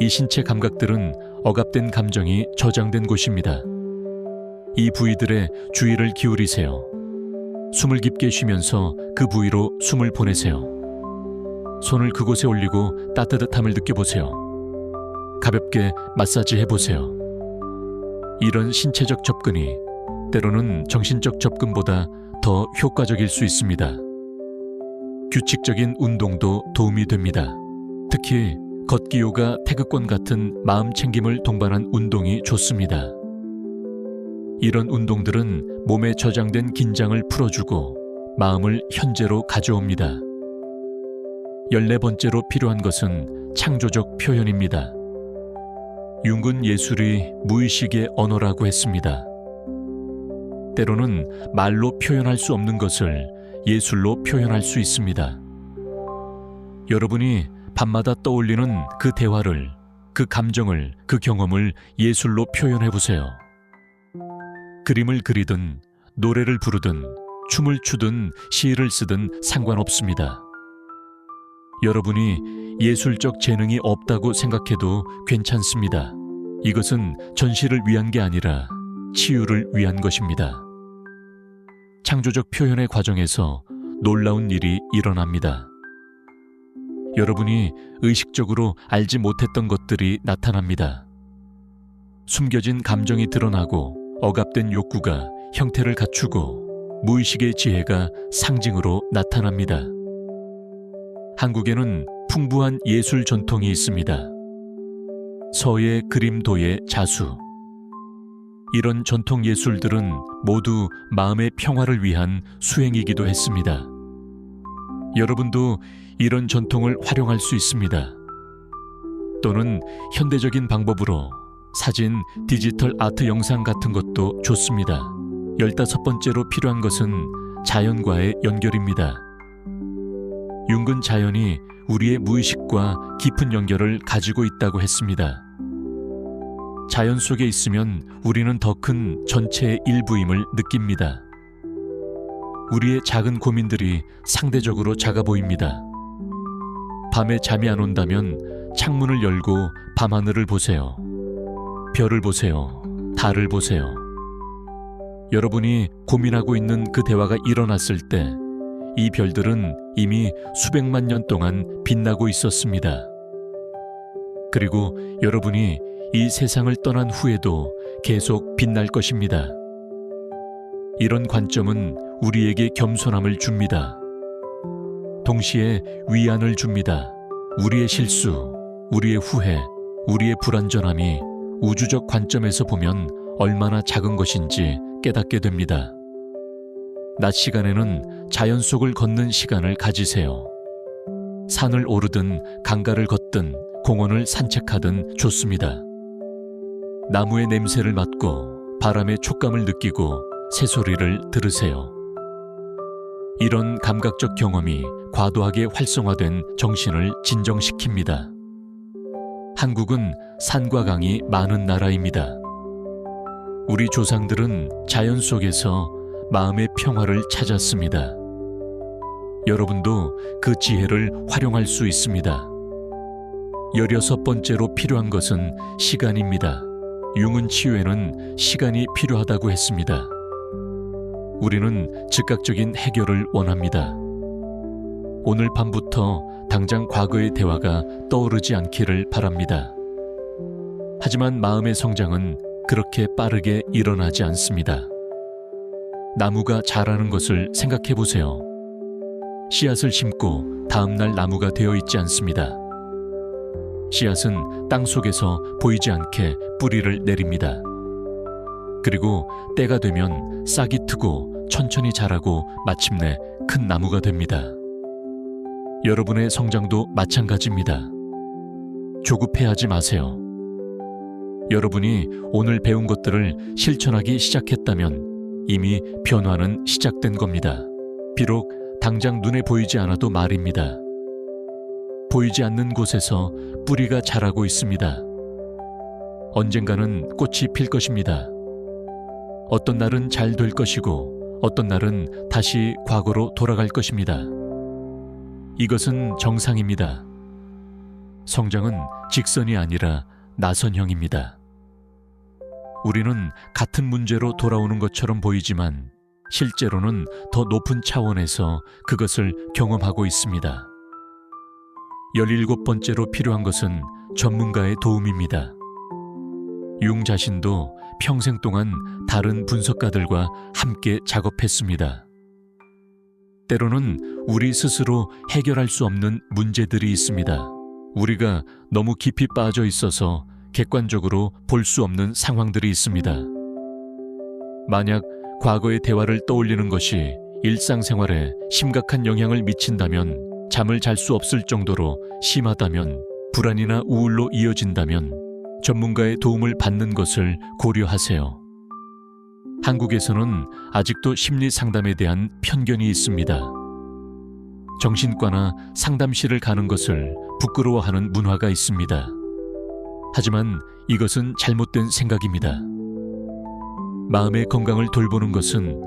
이 신체 감각들은 억압된 감정이 저장된 곳입니다. 이 부위들에 주의를 기울이세요. 숨을 깊게 쉬면서 그 부위로 숨을 보내세요. 손을 그곳에 올리고 따뜻함을 느껴보세요. 가볍게 마사지 해보세요. 이런 신체적 접근이 때로는 정신적 접근보다 더 효과적일 수 있습니다. 규칙적인 운동도 도움이 됩니다. 특히 걷기 요가 태극권 같은 마음 챙김을 동반한 운동이 좋습니다. 이런 운동들은 몸에 저장된 긴장을 풀어주고 마음을 현재로 가져옵니다. 14번째로 필요한 것은 창조적 표현입니다. 융은 예술이 무의식의 언어라고 했습니다. 때로는 말로 표현할 수 없는 것을 예술로 표현할 수 있습니다. 여러분이 밤마다 떠올리는 그 대화를, 그 감정을, 그 경험을 예술로 표현해 보세요. 그림을 그리든 노래를 부르든 춤을 추든 시를 쓰든 상관없습니다. 여러분이 예술적 재능이 없다고 생각해도 괜찮습니다. 이것은 전시를 위한 게 아니라 치유를 위한 것입니다. 창조적 표현의 과정에서 놀라운 일이 일어납니다. 여러분이 의식적으로 알지 못했던 것들이 나타납니다. 숨겨진 감정이 드러나고 억압된 욕구가 형태를 갖추고 무의식의 지혜가 상징으로 나타납니다. 한국에는 풍부한 예술 전통이 있습니다. 서예, 그림도예, 자수. 이런 전통 예술들은 모두 마음의 평화를 위한 수행이기도 했습니다. 여러분도 이런 전통을 활용할 수 있습니다. 또는 현대적인 방법으로 사진, 디지털 아트 영상 같은 것도 좋습니다. 15번째로 필요한 것은 자연과의 연결입니다. 융은 자연이 우리의 무의식과 깊은 연결을 가지고 있다고 했습니다. 자연 속에 있으면 우리는 더 큰 전체의 일부임을 느낍니다. 우리의 작은 고민들이 상대적으로 작아 보입니다. 밤에 잠이 안 온다면 창문을 열고 밤하늘을 보세요. 별을 보세요. 달을 보세요. 여러분이 고민하고 있는 그 대화가 일어났을 때 이 별들은 이미 수백만 년 동안 빛나고 있었습니다. 그리고 여러분이 이 세상을 떠난 후에도 계속 빛날 것입니다. 이런 관점은 우리에게 겸손함을 줍니다. 동시에 위안을 줍니다. 우리의 실수, 우리의 후회, 우리의 불완전함이 우주적 관점에서 보면 얼마나 작은 것인지 깨닫게 됩니다. 낮 시간에는 자연 속을 걷는 시간을 가지세요. 산을 오르든 강가를 걷든 공원을 산책하든 좋습니다. 나무의 냄새를 맡고 바람의 촉감을 느끼고 새소리를 들으세요. 이런 감각적 경험이 과도하게 활성화된 정신을 진정시킵니다. 한국은 산과 강이 많은 나라입니다. 우리 조상들은 자연 속에서 마음의 평화를 찾았습니다. 여러분도 그 지혜를 활용할 수 있습니다. 16번째로 필요한 것은 시간입니다. 융은 치유에는 시간이 필요하다고 했습니다. 우리는 즉각적인 해결을 원합니다. 오늘 밤부터 당장 과거의 대화가 떠오르지 않기를 바랍니다. 하지만 마음의 성장은 그렇게 빠르게 일어나지 않습니다. 나무가 자라는 것을 생각해 보세요. 씨앗을 심고 다음날 나무가 되어 있지 않습니다. 씨앗은 땅 속에서 보이지 않게 뿌리를 내립니다. 그리고 때가 되면 싹이 트고 천천히 자라고 마침내 큰 나무가 됩니다. 여러분의 성장도 마찬가지입니다. 조급해하지 마세요. 여러분이 오늘 배운 것들을 실천하기 시작했다면 이미 변화는 시작된 겁니다. 비록 당장 눈에 보이지 않아도 말입니다. 보이지 않는 곳에서 뿌리가 자라고 있습니다. 언젠가는 꽃이 필 것입니다. 어떤 날은 잘 될 것이고 어떤 날은 다시 과거로 돌아갈 것입니다. 이것은 정상입니다. 성장은 직선이 아니라 나선형입니다. 우리는 같은 문제로 돌아오는 것처럼 보이지만 실제로는 더 높은 차원에서 그것을 경험하고 있습니다. 17번째로 필요한 것은 전문가의 도움입니다. 융 자신도 평생 동안 다른 분석가들과 함께 작업했습니다. 때로는 우리 스스로 해결할 수 없는 문제들이 있습니다. 우리가 너무 깊이 빠져 있어서 객관적으로 볼 수 없는 상황들이 있습니다. 만약 과거의 대화를 떠올리는 것이 일상생활에 심각한 영향을 미친다면, 잠을 잘 수 없을 정도로 심하다면, 불안이나 우울로 이어진다면 전문가의 도움을 받는 것을 고려하세요. 한국에서는 아직도 심리 상담에 대한 편견이 있습니다. 정신과나 상담실을 가는 것을 부끄러워하는 문화가 있습니다. 하지만 이것은 잘못된 생각입니다. 마음의 건강을 돌보는 것은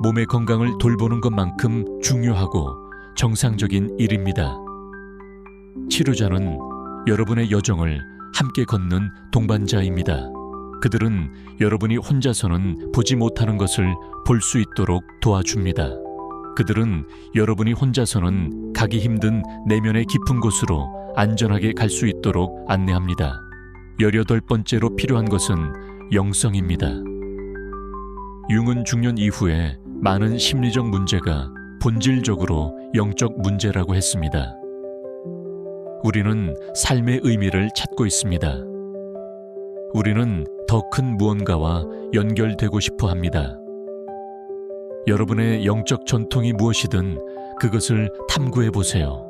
몸의 건강을 돌보는 것만큼 중요하고 정상적인 일입니다. 치료자는 여러분의 여정을 함께 걷는 동반자입니다. 그들은 여러분이 혼자서는 보지 못하는 것을 볼 수 있도록 도와줍니다. 그들은 여러분이 혼자서는 가기 힘든 내면의 깊은 곳으로 안전하게 갈 수 있도록 안내합니다. 18번째로 필요한 것은 영성입니다. 융은 중년 이후에 많은 심리적 문제가 본질적으로 영적 문제라고 했습니다. 우리는 삶의 의미를 찾고 있습니다. 우리는 더 큰 무언가와 연결되고 싶어 합니다. 여러분의 영적 전통이 무엇이든 그것을 탐구해 보세요.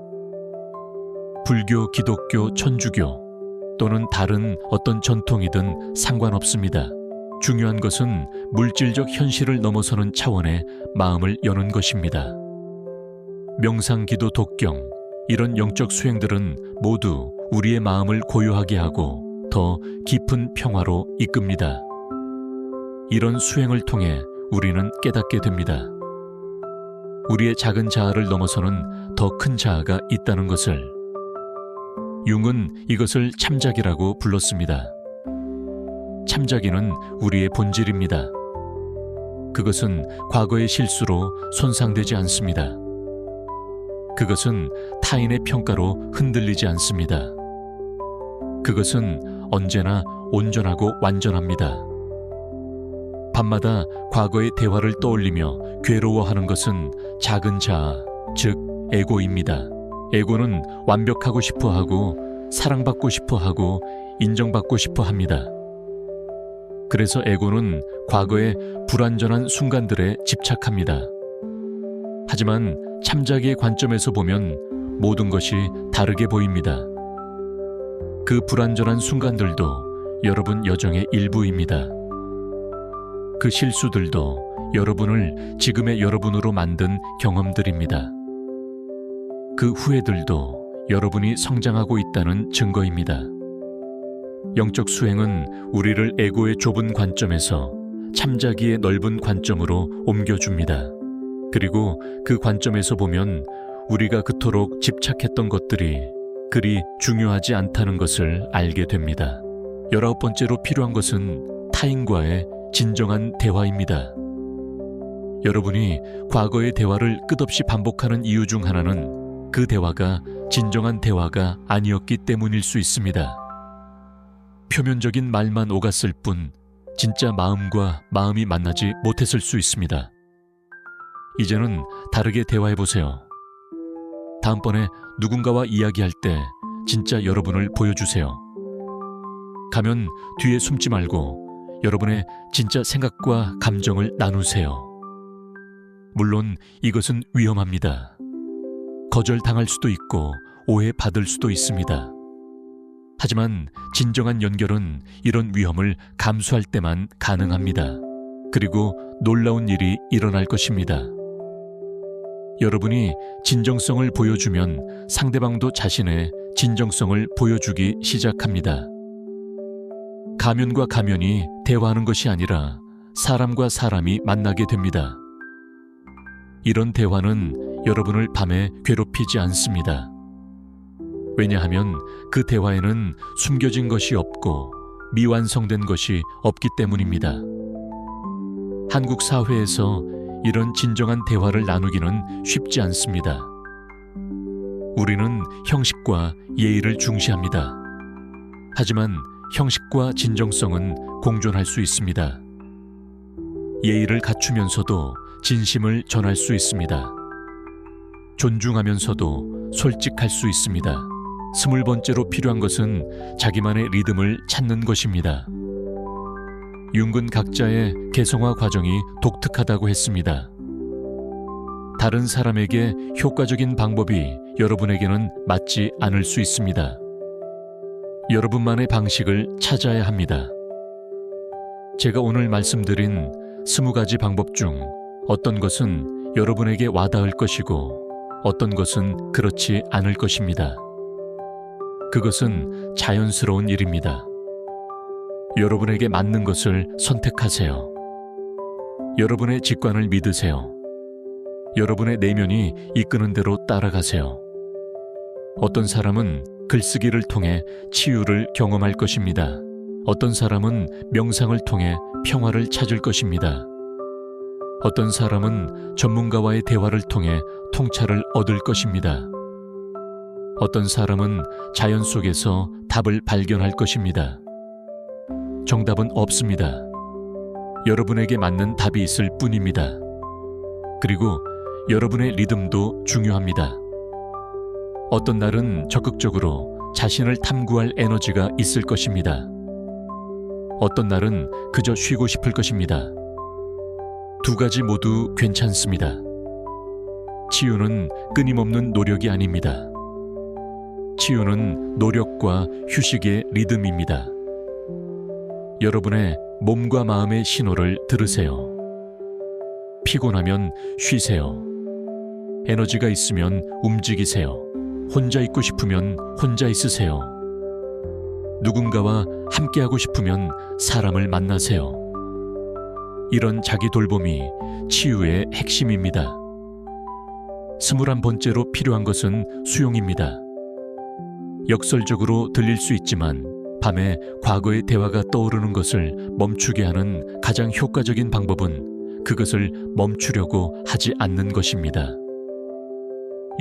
불교, 기독교, 천주교 또는 다른 어떤 전통이든 상관없습니다. 중요한 것은 물질적 현실을 넘어서는 차원의 마음을 여는 것입니다. 명상, 기도, 독경, 이런 영적 수행들은 모두 우리의 마음을 고요하게 하고 더 깊은 평화로 이끕니다. 이런 수행을 통해 우리는 깨닫게 됩니다. 우리의 작은 자아를 넘어서는 더 큰 자아가 있다는 것을. 융은 이것을 참작이라고 불렀습니다. 참자기는 우리의 본질입니다. 그것은 과거의 실수로 손상되지 않습니다. 그것은 타인의 평가로 흔들리지 않습니다. 그것은 언제나 온전하고 완전합니다. 밤마다 과거의 대화를 떠올리며 괴로워하는 것은 작은 자아, 즉 에고입니다. 에고는 완벽하고 싶어하고 사랑받고 싶어하고 인정받고 싶어합니다. 그래서 에고는 과거의 불완전한 순간들에 집착합니다. 하지만 참자기의 관점에서 보면 모든 것이 다르게 보입니다. 그 불완전한 순간들도 여러분 여정의 일부입니다. 그 실수들도 여러분을 지금의 여러분으로 만든 경험들입니다. 그 후회들도 여러분이 성장하고 있다는 증거입니다. 영적 수행은 우리를 에고의 좁은 관점에서 참자기의 넓은 관점으로 옮겨줍니다. 그리고 그 관점에서 보면 우리가 그토록 집착했던 것들이 그리 중요하지 않다는 것을 알게 됩니다. 19번째로 필요한 것은 타인과의 진정한 대화입니다. 여러분이 과거의 대화를 끝없이 반복하는 이유 중 하나는 그 대화가 진정한 대화가 아니었기 때문일 수 있습니다. 표면적인 말만 오갔을 뿐 진짜 마음과 마음이 만나지 못했을 수 있습니다. 이제는 다르게 대화해보세요. 다음번에 누군가와 이야기할 때 진짜 여러분을 보여주세요. 가면 뒤에 숨지 말고 여러분의 진짜 생각과 감정을 나누세요. 물론 이것은 위험합니다. 거절당할 수도 있고 오해받을 수도 있습니다. 하지만 진정한 연결은 이런 위험을 감수할 때만 가능합니다. 그리고 놀라운 일이 일어날 것입니다. 여러분이 진정성을 보여주면 상대방도 자신의 진정성을 보여주기 시작합니다. 가면과 가면이 대화하는 것이 아니라 사람과 사람이 만나게 됩니다. 이런 대화는 여러분을 밤에 괴롭히지 않습니다. 왜냐하면 그 대화에는 숨겨진 것이 없고 미완성된 것이 없기 때문입니다. 한국 사회에서 이런 진정한 대화를 나누기는 쉽지 않습니다. 우리는 형식과 예의를 중시합니다. 하지만 형식과 진정성은 공존할 수 있습니다. 예의를 갖추면서도 진심을 전할 수 있습니다. 존중하면서도 솔직할 수 있습니다. 20번째로 필요한 것은 자기만의 리듬을 찾는 것입니다. 융근 각자의 개성화 과정이 독특하다고 했습니다. 다른 사람에게 효과적인 방법이 여러분에게는 맞지 않을 수 있습니다. 여러분만의 방식을 찾아야 합니다. 제가 오늘 말씀드린 20가지 방법 중 어떤 것은 여러분에게 와닿을 것이고 어떤 것은 그렇지 않을 것입니다. 그것은 자연스러운 일입니다. 여러분에게 맞는 것을 선택하세요. 여러분의 직관을 믿으세요. 여러분의 내면이 이끄는 대로 따라가세요. 어떤 사람은 글쓰기를 통해 치유를 경험할 것입니다. 어떤 사람은 명상을 통해 평화를 찾을 것입니다. 어떤 사람은 전문가와의 대화를 통해 통찰을 얻을 것입니다. 어떤 사람은 자연 속에서 답을 발견할 것입니다. 정답은 없습니다. 여러분에게 맞는 답이 있을 뿐입니다. 그리고 여러분의 리듬도 중요합니다. 어떤 날은 적극적으로 자신을 탐구할 에너지가 있을 것입니다. 어떤 날은 그저 쉬고 싶을 것입니다. 두 가지 모두 괜찮습니다. 치유는 끊임없는 노력이 아닙니다. 치유는 노력과 휴식의 리듬입니다. 여러분의 몸과 마음의 신호를 들으세요. 피곤하면 쉬세요. 에너지가 있으면 움직이세요. 혼자 있고 싶으면 혼자 있으세요. 누군가와 함께하고 싶으면 사람을 만나세요. 이런 자기 돌봄이 치유의 핵심입니다. 21번째로 필요한 것은 수용입니다. 역설적으로 들릴 수 있지만 밤에 과거의 대화가 떠오르는 것을 멈추게 하는 가장 효과적인 방법은 그것을 멈추려고 하지 않는 것입니다.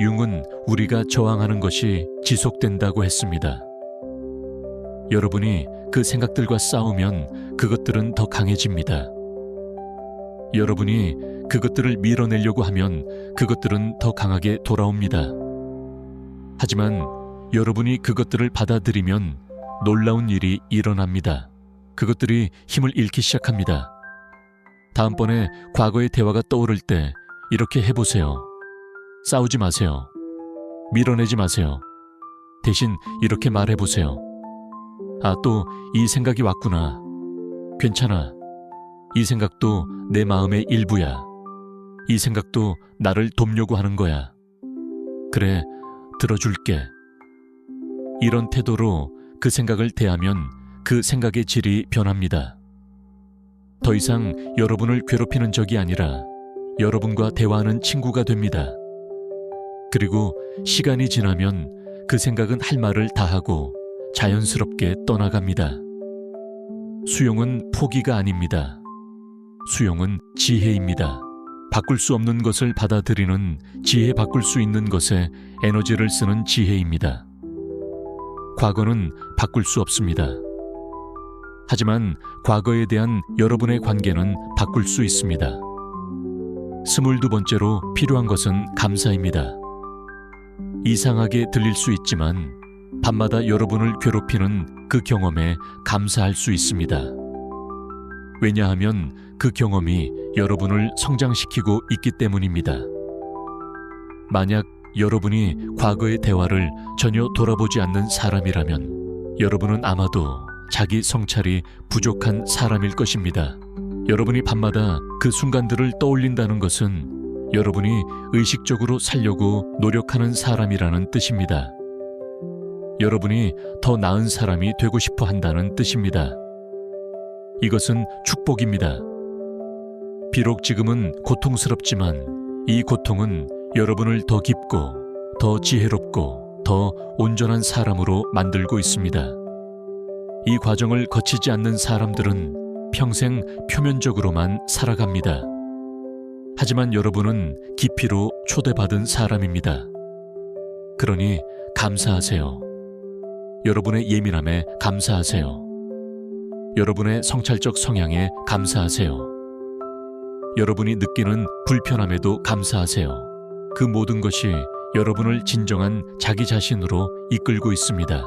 융은 우리가 저항하는 것이 지속된다고 했습니다. 여러분이 그 생각들과 싸우면 그것들은 더 강해집니다. 여러분이 그것들을 밀어내려고 하면 그것들은 더 강하게 돌아옵니다. 하지만 여러분이 그것들을 받아들이면 놀라운 일이 일어납니다. 그것들이 힘을 잃기 시작합니다. 다음번에 과거의 대화가 떠오를 때 이렇게 해보세요. 싸우지 마세요. 밀어내지 마세요. 대신 이렇게 말해보세요. 아, 또 이 생각이 왔구나. 괜찮아. 이 생각도 내 마음의 일부야. 이 생각도 나를 돕려고 하는 거야. 그래, 들어줄게. 이런 태도로 그 생각을 대하면 그 생각의 질이 변합니다. 더 이상 여러분을 괴롭히는 적이 아니라 여러분과 대화하는 친구가 됩니다. 그리고 시간이 지나면 그 생각은 할 말을 다 하고 자연스럽게 떠나갑니다. 수용은 포기가 아닙니다. 수용은 지혜입니다. 바꿀 수 없는 것을 받아들이는 지혜, 바꿀 수 있는 것에 에너지를 쓰는 지혜입니다. 과거는 바꿀 수 없습니다. 하지만 과거에 대한 여러분의 관계는 바꿀 수 있습니다. 22번째로 필요한 것은 감사입니다. 이상하게 들릴 수 있지만 밤마다 여러분을 괴롭히는 그 경험에 감사할 수 있습니다. 왜냐하면 그 경험이 여러분을 성장시키고 있기 때문입니다. 만약 여러분이 과거의 대화를 전혀 돌아보지 않는 사람이라면 여러분은 아마도 자기 성찰이 부족한 사람일 것입니다. 여러분이 밤마다 그 순간들을 떠올린다는 것은 여러분이 의식적으로 살려고 노력하는 사람이라는 뜻입니다. 여러분이 더 나은 사람이 되고 싶어 한다는 뜻입니다. 이것은 축복입니다. 비록 지금은 고통스럽지만 이 고통은 여러분을 더 깊고 더 지혜롭고 더 온전한 사람으로 만들고 있습니다. 이 과정을 거치지 않는 사람들은 평생 표면적으로만 살아갑니다. 하지만 여러분은 깊이로 초대받은 사람입니다. 그러니 감사하세요. 여러분의 예민함에 감사하세요. 여러분의 성찰적 성향에 감사하세요. 여러분이 느끼는 불편함에도 감사하세요. 그 모든 것이 여러분을 진정한 자기 자신으로 이끌고 있습니다.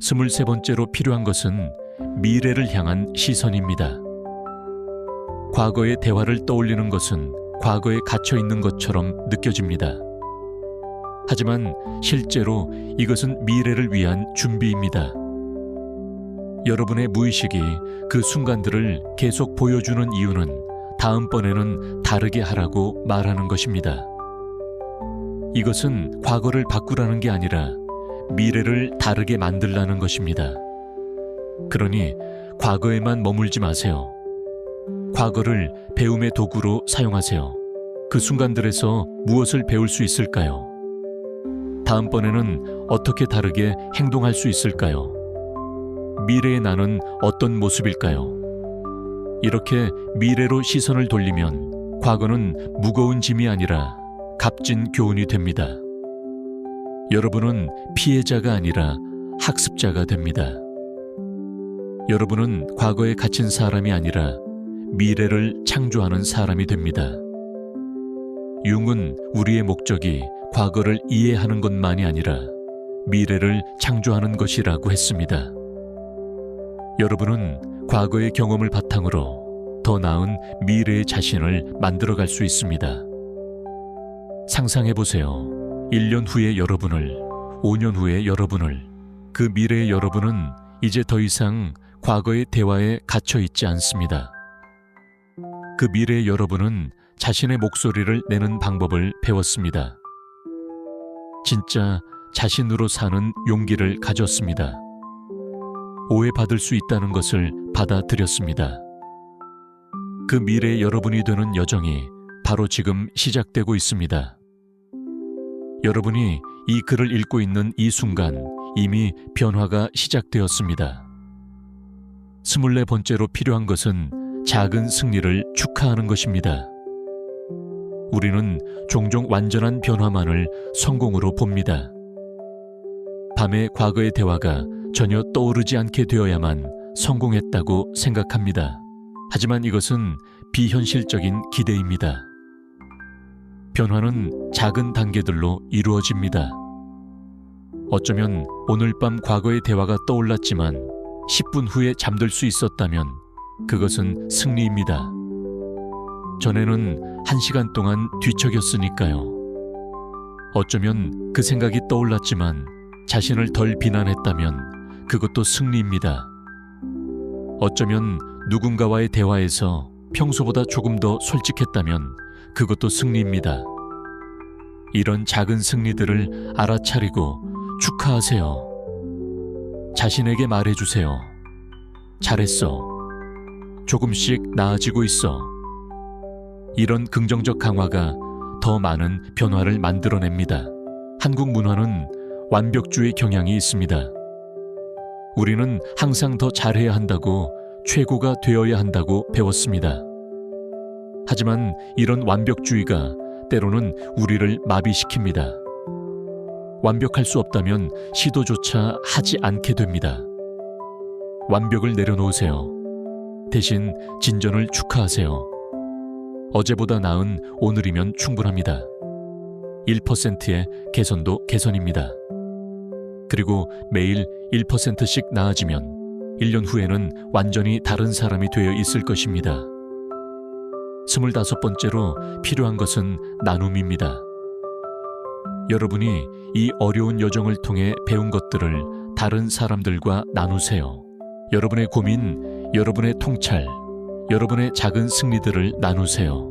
23번째로 필요한 것은 미래를 향한 시선입니다. 과거의 대화를 떠올리는 것은 과거에 갇혀 있는 것처럼 느껴집니다. 하지만 실제로 이것은 미래를 위한 준비입니다. 여러분의 무의식이 그 순간들을 계속 보여주는 이유는 다음번에는 다르게 하라고 말하는 것입니다. 이것은 과거를 바꾸라는 게 아니라 미래를 다르게 만들라는 것입니다. 그러니 과거에만 머물지 마세요. 과거를 배움의 도구로 사용하세요. 그 순간들에서 무엇을 배울 수 있을까요? 다음번에는 어떻게 다르게 행동할 수 있을까요? 미래의 나는 어떤 모습일까요? 이렇게 미래로 시선을 돌리면 과거는 무거운 짐이 아니라 값진 교훈이 됩니다. 여러분은 피해자가 아니라 학습자가 됩니다. 여러분은 과거에 갇힌 사람이 아니라 미래를 창조하는 사람이 됩니다. 융은 우리의 목적이 과거를 이해하는 것만이 아니라 미래를 창조하는 것이라고 했습니다. 여러분은 과거의 경험을 바탕으로 더 나은 미래의 자신을 만들어갈 수 있습니다. 상상해보세요. 1년 후의 여러분을, 5년 후의 여러분을. 그 미래의 여러분은 이제 더 이상 과거의 대화에 갇혀 있지 않습니다. 그 미래의 여러분은 자신의 목소리를 내는 방법을 배웠습니다. 진짜 자신으로 사는 용기를 가졌습니다. 오해받을 수 있다는 것을 받아들였습니다. 그 미래의 여러분이 되는 여정이 바로 지금 시작되고 있습니다. 여러분이 이 글을 읽고 있는 이 순간, 이미 변화가 시작되었습니다. 24번째로 필요한 것은 작은 승리를 축하하는 것입니다. 우리는 종종 완전한 변화만을 성공으로 봅니다. 밤에 과거의 대화가 전혀 떠오르지 않게 되어야만 성공했다고 생각합니다. 하지만 이것은 비현실적인 기대입니다. 변화는 작은 단계들로 이루어집니다. 어쩌면 오늘 밤 과거의 대화가 떠올랐지만 10분 후에 잠들 수 있었다면 그것은 승리입니다. 전에는 1시간 동안 뒤척였으니까요. 어쩌면 그 생각이 떠올랐지만 자신을 덜 비난했다면 그것도 승리입니다. 어쩌면 누군가와의 대화에서 평소보다 조금 더 솔직했다면 그것도 승리입니다. 이런 작은 승리들을 알아차리고 축하하세요. 자신에게 말해주세요. 잘했어. 조금씩 나아지고 있어. 이런 긍정적 강화가 더 많은 변화를 만들어냅니다. 한국 문화는 완벽주의 경향이 있습니다. 우리는 항상 더 잘해야 한다고, 최고가 되어야 한다고 배웠습니다. 하지만 이런 완벽주의가 때로는 우리를 마비시킵니다. 완벽할 수 없다면 시도조차 하지 않게 됩니다. 완벽을 내려놓으세요. 대신 진전을 축하하세요. 어제보다 나은 오늘이면 충분합니다. 1%의 개선도 개선입니다. 그리고 매일 1%씩 나아지면 1년 후에는 완전히 다른 사람이 되어 있을 것입니다. 25번째로 필요한 것은 나눔입니다. 여러분이 이 어려운 여정을 통해 배운 것들을 다른 사람들과 나누세요. 여러분의 고민, 여러분의 통찰, 여러분의 작은 승리들을 나누세요.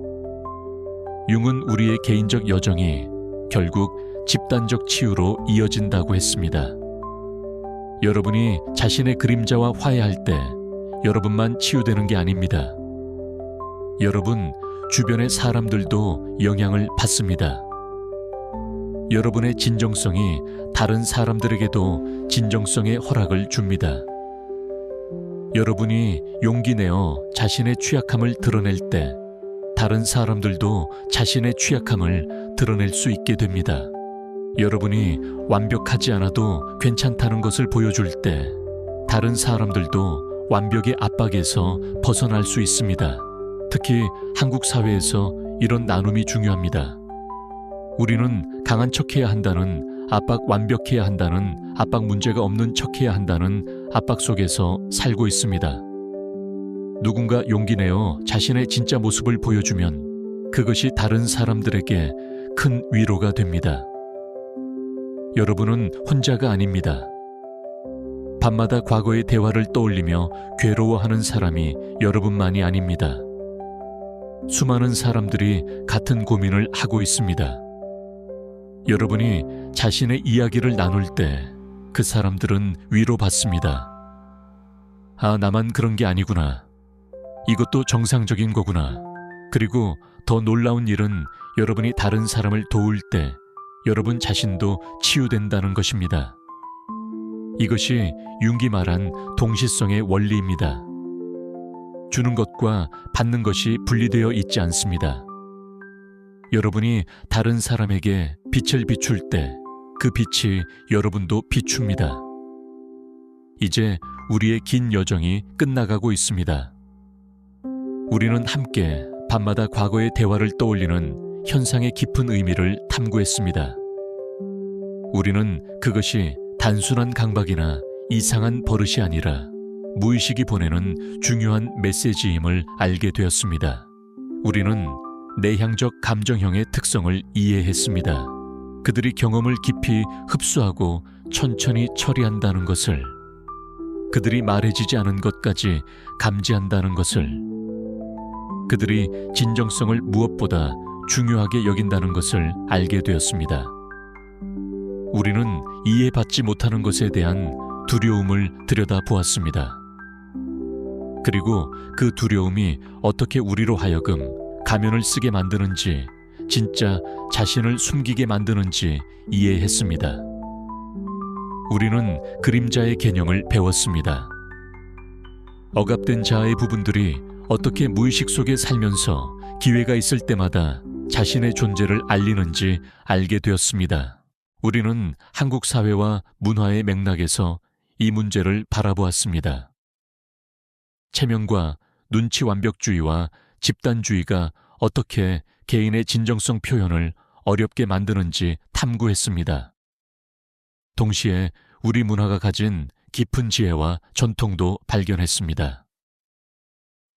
융은 우리의 개인적 여정이 결국 집단적 치유로 이어진다고 했습니다. 여러분이 자신의 그림자와 화해할 때 여러분만 치유되는 게 아닙니다. 여러분 주변의 사람들도 영향을 받습니다. 여러분의 진정성이 다른 사람들에게도 진정성의 허락을 줍니다. 여러분이 용기 내어 자신의 취약함을 드러낼 때 다른 사람들도 자신의 취약함을 드러낼 수 있게 됩니다. 여러분이 완벽하지 않아도 괜찮다는 것을 보여줄 때 다른 사람들도 완벽의 압박에서 벗어날 수 있습니다. 특히 한국 사회에서 이런 나눔이 중요합니다. 우리는 강한 척해야 한다는, 압박 완벽해야 한다는, 압박 문제가 없는 척해야 한다는 압박 속에서 살고 있습니다. 누군가 용기 내어 자신의 진짜 모습을 보여주면 그것이 다른 사람들에게 큰 위로가 됩니다. 여러분은 혼자가 아닙니다. 밤마다 과거의 대화를 떠올리며 괴로워하는 사람이 여러분만이 아닙니다. 수많은 사람들이 같은 고민을 하고 있습니다. 여러분이 자신의 이야기를 나눌 때 그 사람들은 위로받습니다. 아, 나만 그런 게 아니구나. 이것도 정상적인 거구나. 그리고 더 놀라운 일은 여러분이 다른 사람을 도울 때 여러분 자신도 치유된다는 것입니다. 이것이 융이 말한 동시성의 원리입니다. 주는 것과 받는 것이 분리되어 있지 않습니다. 여러분이 다른 사람에게 빛을 비출 때 그 빛이 여러분도 비춥니다. 이제 우리의 긴 여정이 끝나가고 있습니다. 우리는 함께 밤마다 과거의 대화를 떠올리는 현상의 깊은 의미를 탐구했습니다. 우리는 그것이 단순한 강박이나 이상한 버릇이 아니라 무의식이 보내는 중요한 메시지임을 알게 되었습니다. 우리는 내향적 감정형의 특성을 이해했습니다. 그들이 경험을 깊이 흡수하고 천천히 처리한다는 것을, 그들이 말해지지 않은 것까지 감지한다는 것을, 그들이 진정성을 무엇보다 중요하게 여긴다는 것을 알게 되었습니다. 우리는 이해받지 못하는 것에 대한 두려움을 들여다보았습니다. 그리고 그 두려움이 어떻게 우리로 하여금 가면을 쓰게 만드는지, 진짜 자신을 숨기게 만드는지 이해했습니다. 우리는 그림자의 개념을 배웠습니다. 억압된 자아의 부분들이 어떻게 무의식 속에 살면서 기회가 있을 때마다 자신의 존재를 알리는지 알게 되었습니다. 우리는 한국 사회와 문화의 맥락에서 이 문제를 바라보았습니다. 체면과 눈치 완벽주의와 집단주의가 어떻게 개인의 진정성 표현을 어렵게 만드는지 탐구했습니다. 동시에 우리 문화가 가진 깊은 지혜와 전통도 발견했습니다.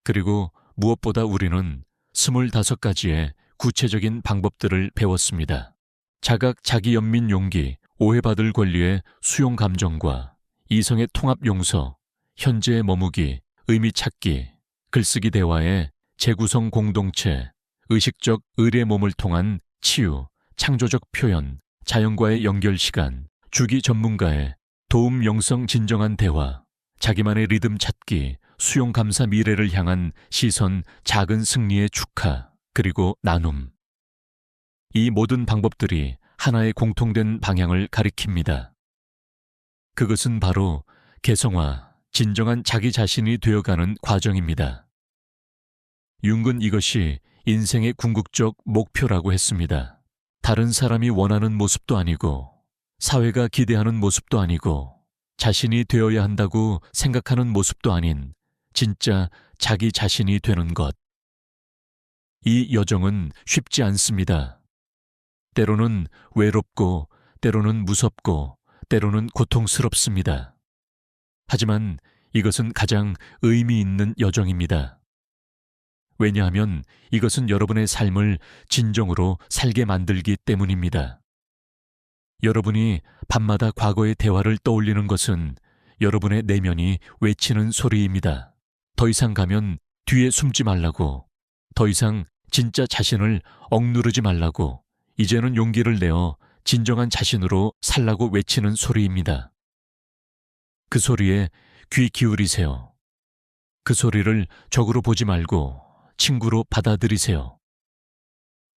그리고 무엇보다 우리는 25가지의 구체적인 방법들을 배웠습니다. 자각 자기연민 용기, 오해받을 권리의 수용 감정과 이성의 통합 용서, 현재의 머무기, 의미 찾기, 글쓰기 대화의 재구성 공동체, 의식적 의례 몸을 통한 치유, 창조적 표현, 자연과의 연결 시간, 주기 전문가의 도움 영성 진정한 대화, 자기만의 리듬 찾기, 수용 감사 미래를 향한 시선 작은 승리의 축하, 그리고 나눔. 이 모든 방법들이 하나의 공통된 방향을 가리킵니다. 그것은 바로 개성화, 진정한 자기 자신이 되어가는 과정입니다. 융은 이것이 인생의 궁극적 목표라고 했습니다. 다른 사람이 원하는 모습도 아니고, 사회가 기대하는 모습도 아니고, 자신이 되어야 한다고 생각하는 모습도 아닌 진짜 자기 자신이 되는 것. 이 여정은 쉽지 않습니다. 때로는 외롭고, 때로는 무섭고, 때로는 고통스럽습니다. 하지만 이것은 가장 의미 있는 여정입니다. 왜냐하면 이것은 여러분의 삶을 진정으로 살게 만들기 때문입니다. 여러분이 밤마다 과거의 대화를 떠올리는 것은 여러분의 내면이 외치는 소리입니다. 더 이상 가면 뒤에 숨지 말라고, 더 이상 진짜 자신을 억누르지 말라고, 이제는 용기를 내어 진정한 자신으로 살라고 외치는 소리입니다. 그 소리에 귀 기울이세요. 그 소리를 적으로 보지 말고 친구로 받아들이세요.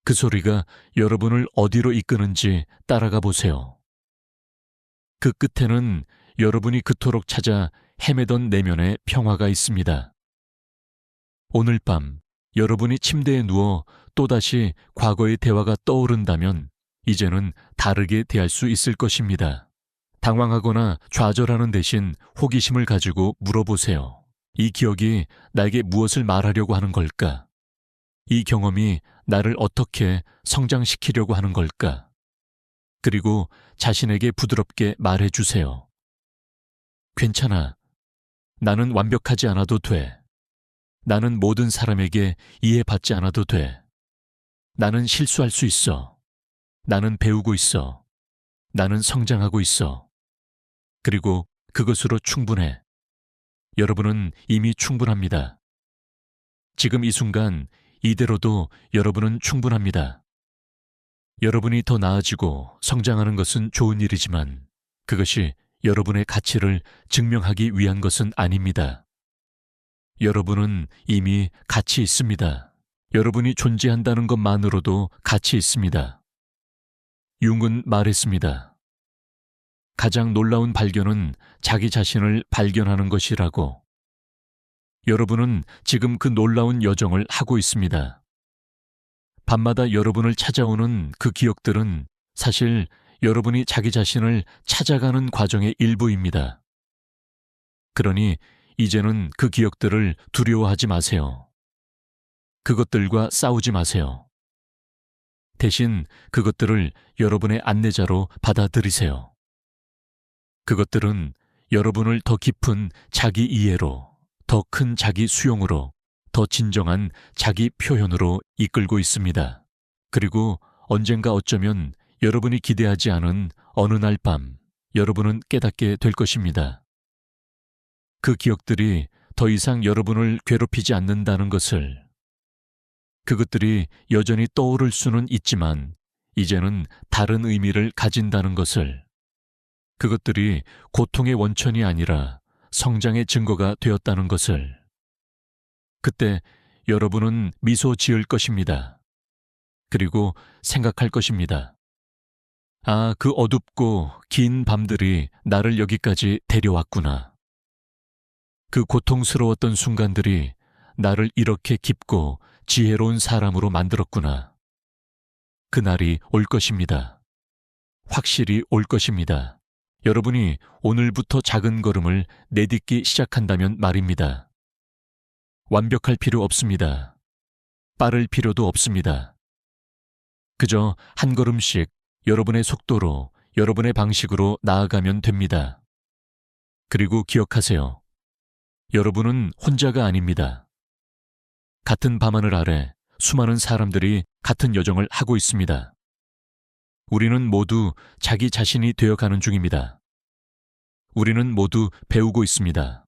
그 소리가 여러분을 어디로 이끄는지 따라가 보세요. 그 끝에는 여러분이 그토록 찾아 헤매던 내면의 평화가 있습니다. 오늘 밤 여러분이 침대에 누워 또다시 과거의 대화가 떠오른다면 이제는 다르게 대할 수 있을 것입니다. 당황하거나 좌절하는 대신 호기심을 가지고 물어보세요. 이 기억이 나에게 무엇을 말하려고 하는 걸까? 이 경험이 나를 어떻게 성장시키려고 하는 걸까? 그리고 자신에게 부드럽게 말해주세요. 괜찮아. 나는 완벽하지 않아도 돼. 나는 모든 사람에게 이해받지 않아도 돼. 나는 실수할 수 있어. 나는 배우고 있어. 나는 성장하고 있어. 그리고 그것으로 충분해. 여러분은 이미 충분합니다. 지금 이 순간 이대로도 여러분은 충분합니다. 여러분이 더 나아지고 성장하는 것은 좋은 일이지만 그것이 여러분의 가치를 증명하기 위한 것은 아닙니다. 여러분은 이미 가치 있습니다. 여러분이 존재한다는 것만으로도 가치 있습니다. 융은 말했습니다. 가장 놀라운 발견은 자기 자신을 발견하는 것이라고. 여러분은 지금 그 놀라운 여정을 하고 있습니다. 밤마다 여러분을 찾아오는 그 기억들은 사실 여러분이 자기 자신을 찾아가는 과정의 일부입니다. 그러니 이제는 그 기억들을 두려워하지 마세요. 그것들과 싸우지 마세요. 대신 그것들을 여러분의 안내자로 받아들이세요. 그것들은 여러분을 더 깊은 자기 이해로, 더 큰 자기 수용으로, 더 진정한 자기 표현으로 이끌고 있습니다. 그리고 언젠가 어쩌면 여러분이 기대하지 않은 어느 날 밤, 여러분은 깨닫게 될 것입니다. 그 기억들이 더 이상 여러분을 괴롭히지 않는다는 것을, 그것들이 여전히 떠오를 수는 있지만 이제는 다른 의미를 가진다는 것을, 그것들이 고통의 원천이 아니라 성장의 증거가 되었다는 것을. 그때 여러분은 미소 지을 것입니다. 그리고 생각할 것입니다. 아, 그 어둡고 긴 밤들이 나를 여기까지 데려왔구나. 그 고통스러웠던 순간들이 나를 이렇게 깊고 지혜로운 사람으로 만들었구나. 그날이 올 것입니다. 확실히 올 것입니다. 여러분이 오늘부터 작은 걸음을 내딛기 시작한다면 말입니다. 완벽할 필요 없습니다. 빠를 필요도 없습니다. 그저 한 걸음씩 여러분의 속도로, 여러분의 방식으로 나아가면 됩니다. 그리고 기억하세요. 여러분은 혼자가 아닙니다. 같은 밤하늘 아래 수많은 사람들이 같은 여정을 하고 있습니다. 우리는 모두 자기 자신이 되어가는 중입니다. 우리는 모두 배우고 있습니다.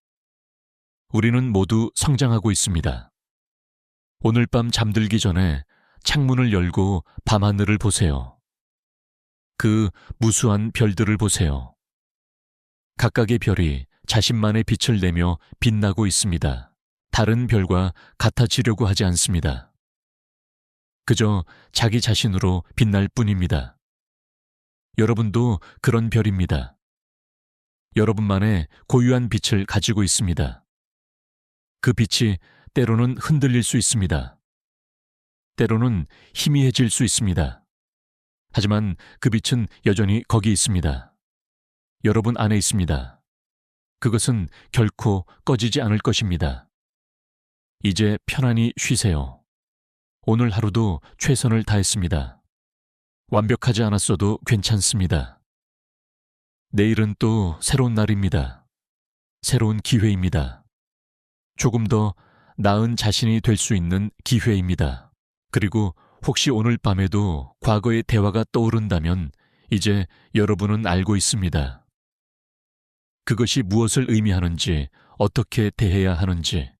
우리는 모두 성장하고 있습니다. 오늘 밤 잠들기 전에 창문을 열고 밤하늘을 보세요. 그 무수한 별들을 보세요. 각각의 별이 자신만의 빛을 내며 빛나고 있습니다. 다른 별과 같아지려고 하지 않습니다. 그저 자기 자신으로 빛날 뿐입니다. 여러분도 그런 별입니다. 여러분만의 고유한 빛을 가지고 있습니다. 그 빛이 때로는 흔들릴 수 있습니다. 때로는 희미해질 수 있습니다. 하지만 그 빛은 여전히 거기 있습니다. 여러분 안에 있습니다. 그것은 결코 꺼지지 않을 것입니다. 이제 편안히 쉬세요. 오늘 하루도 최선을 다했습니다. 완벽하지 않았어도 괜찮습니다. 내일은 또 새로운 날입니다. 새로운 기회입니다. 조금 더 나은 자신이 될 수 있는 기회입니다. 그리고 혹시 오늘 밤에도 과거의 대화가 떠오른다면 이제 여러분은 알고 있습니다. 그것이 무엇을 의미하는지, 어떻게 대해야 하는지.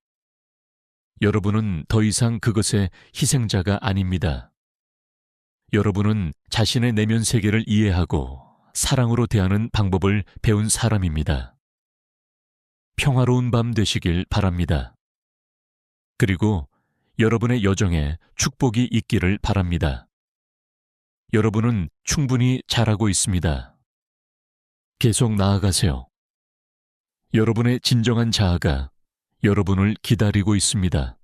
여러분은 더 이상 그것의 희생자가 아닙니다. 여러분은 자신의 내면 세계를 이해하고 사랑으로 대하는 방법을 배운 사람입니다. 평화로운 밤 되시길 바랍니다. 그리고 여러분의 여정에 축복이 있기를 바랍니다. 여러분은 충분히 잘하고 있습니다. 계속 나아가세요. 여러분의 진정한 자아가 여러분을 기다리고 있습니다.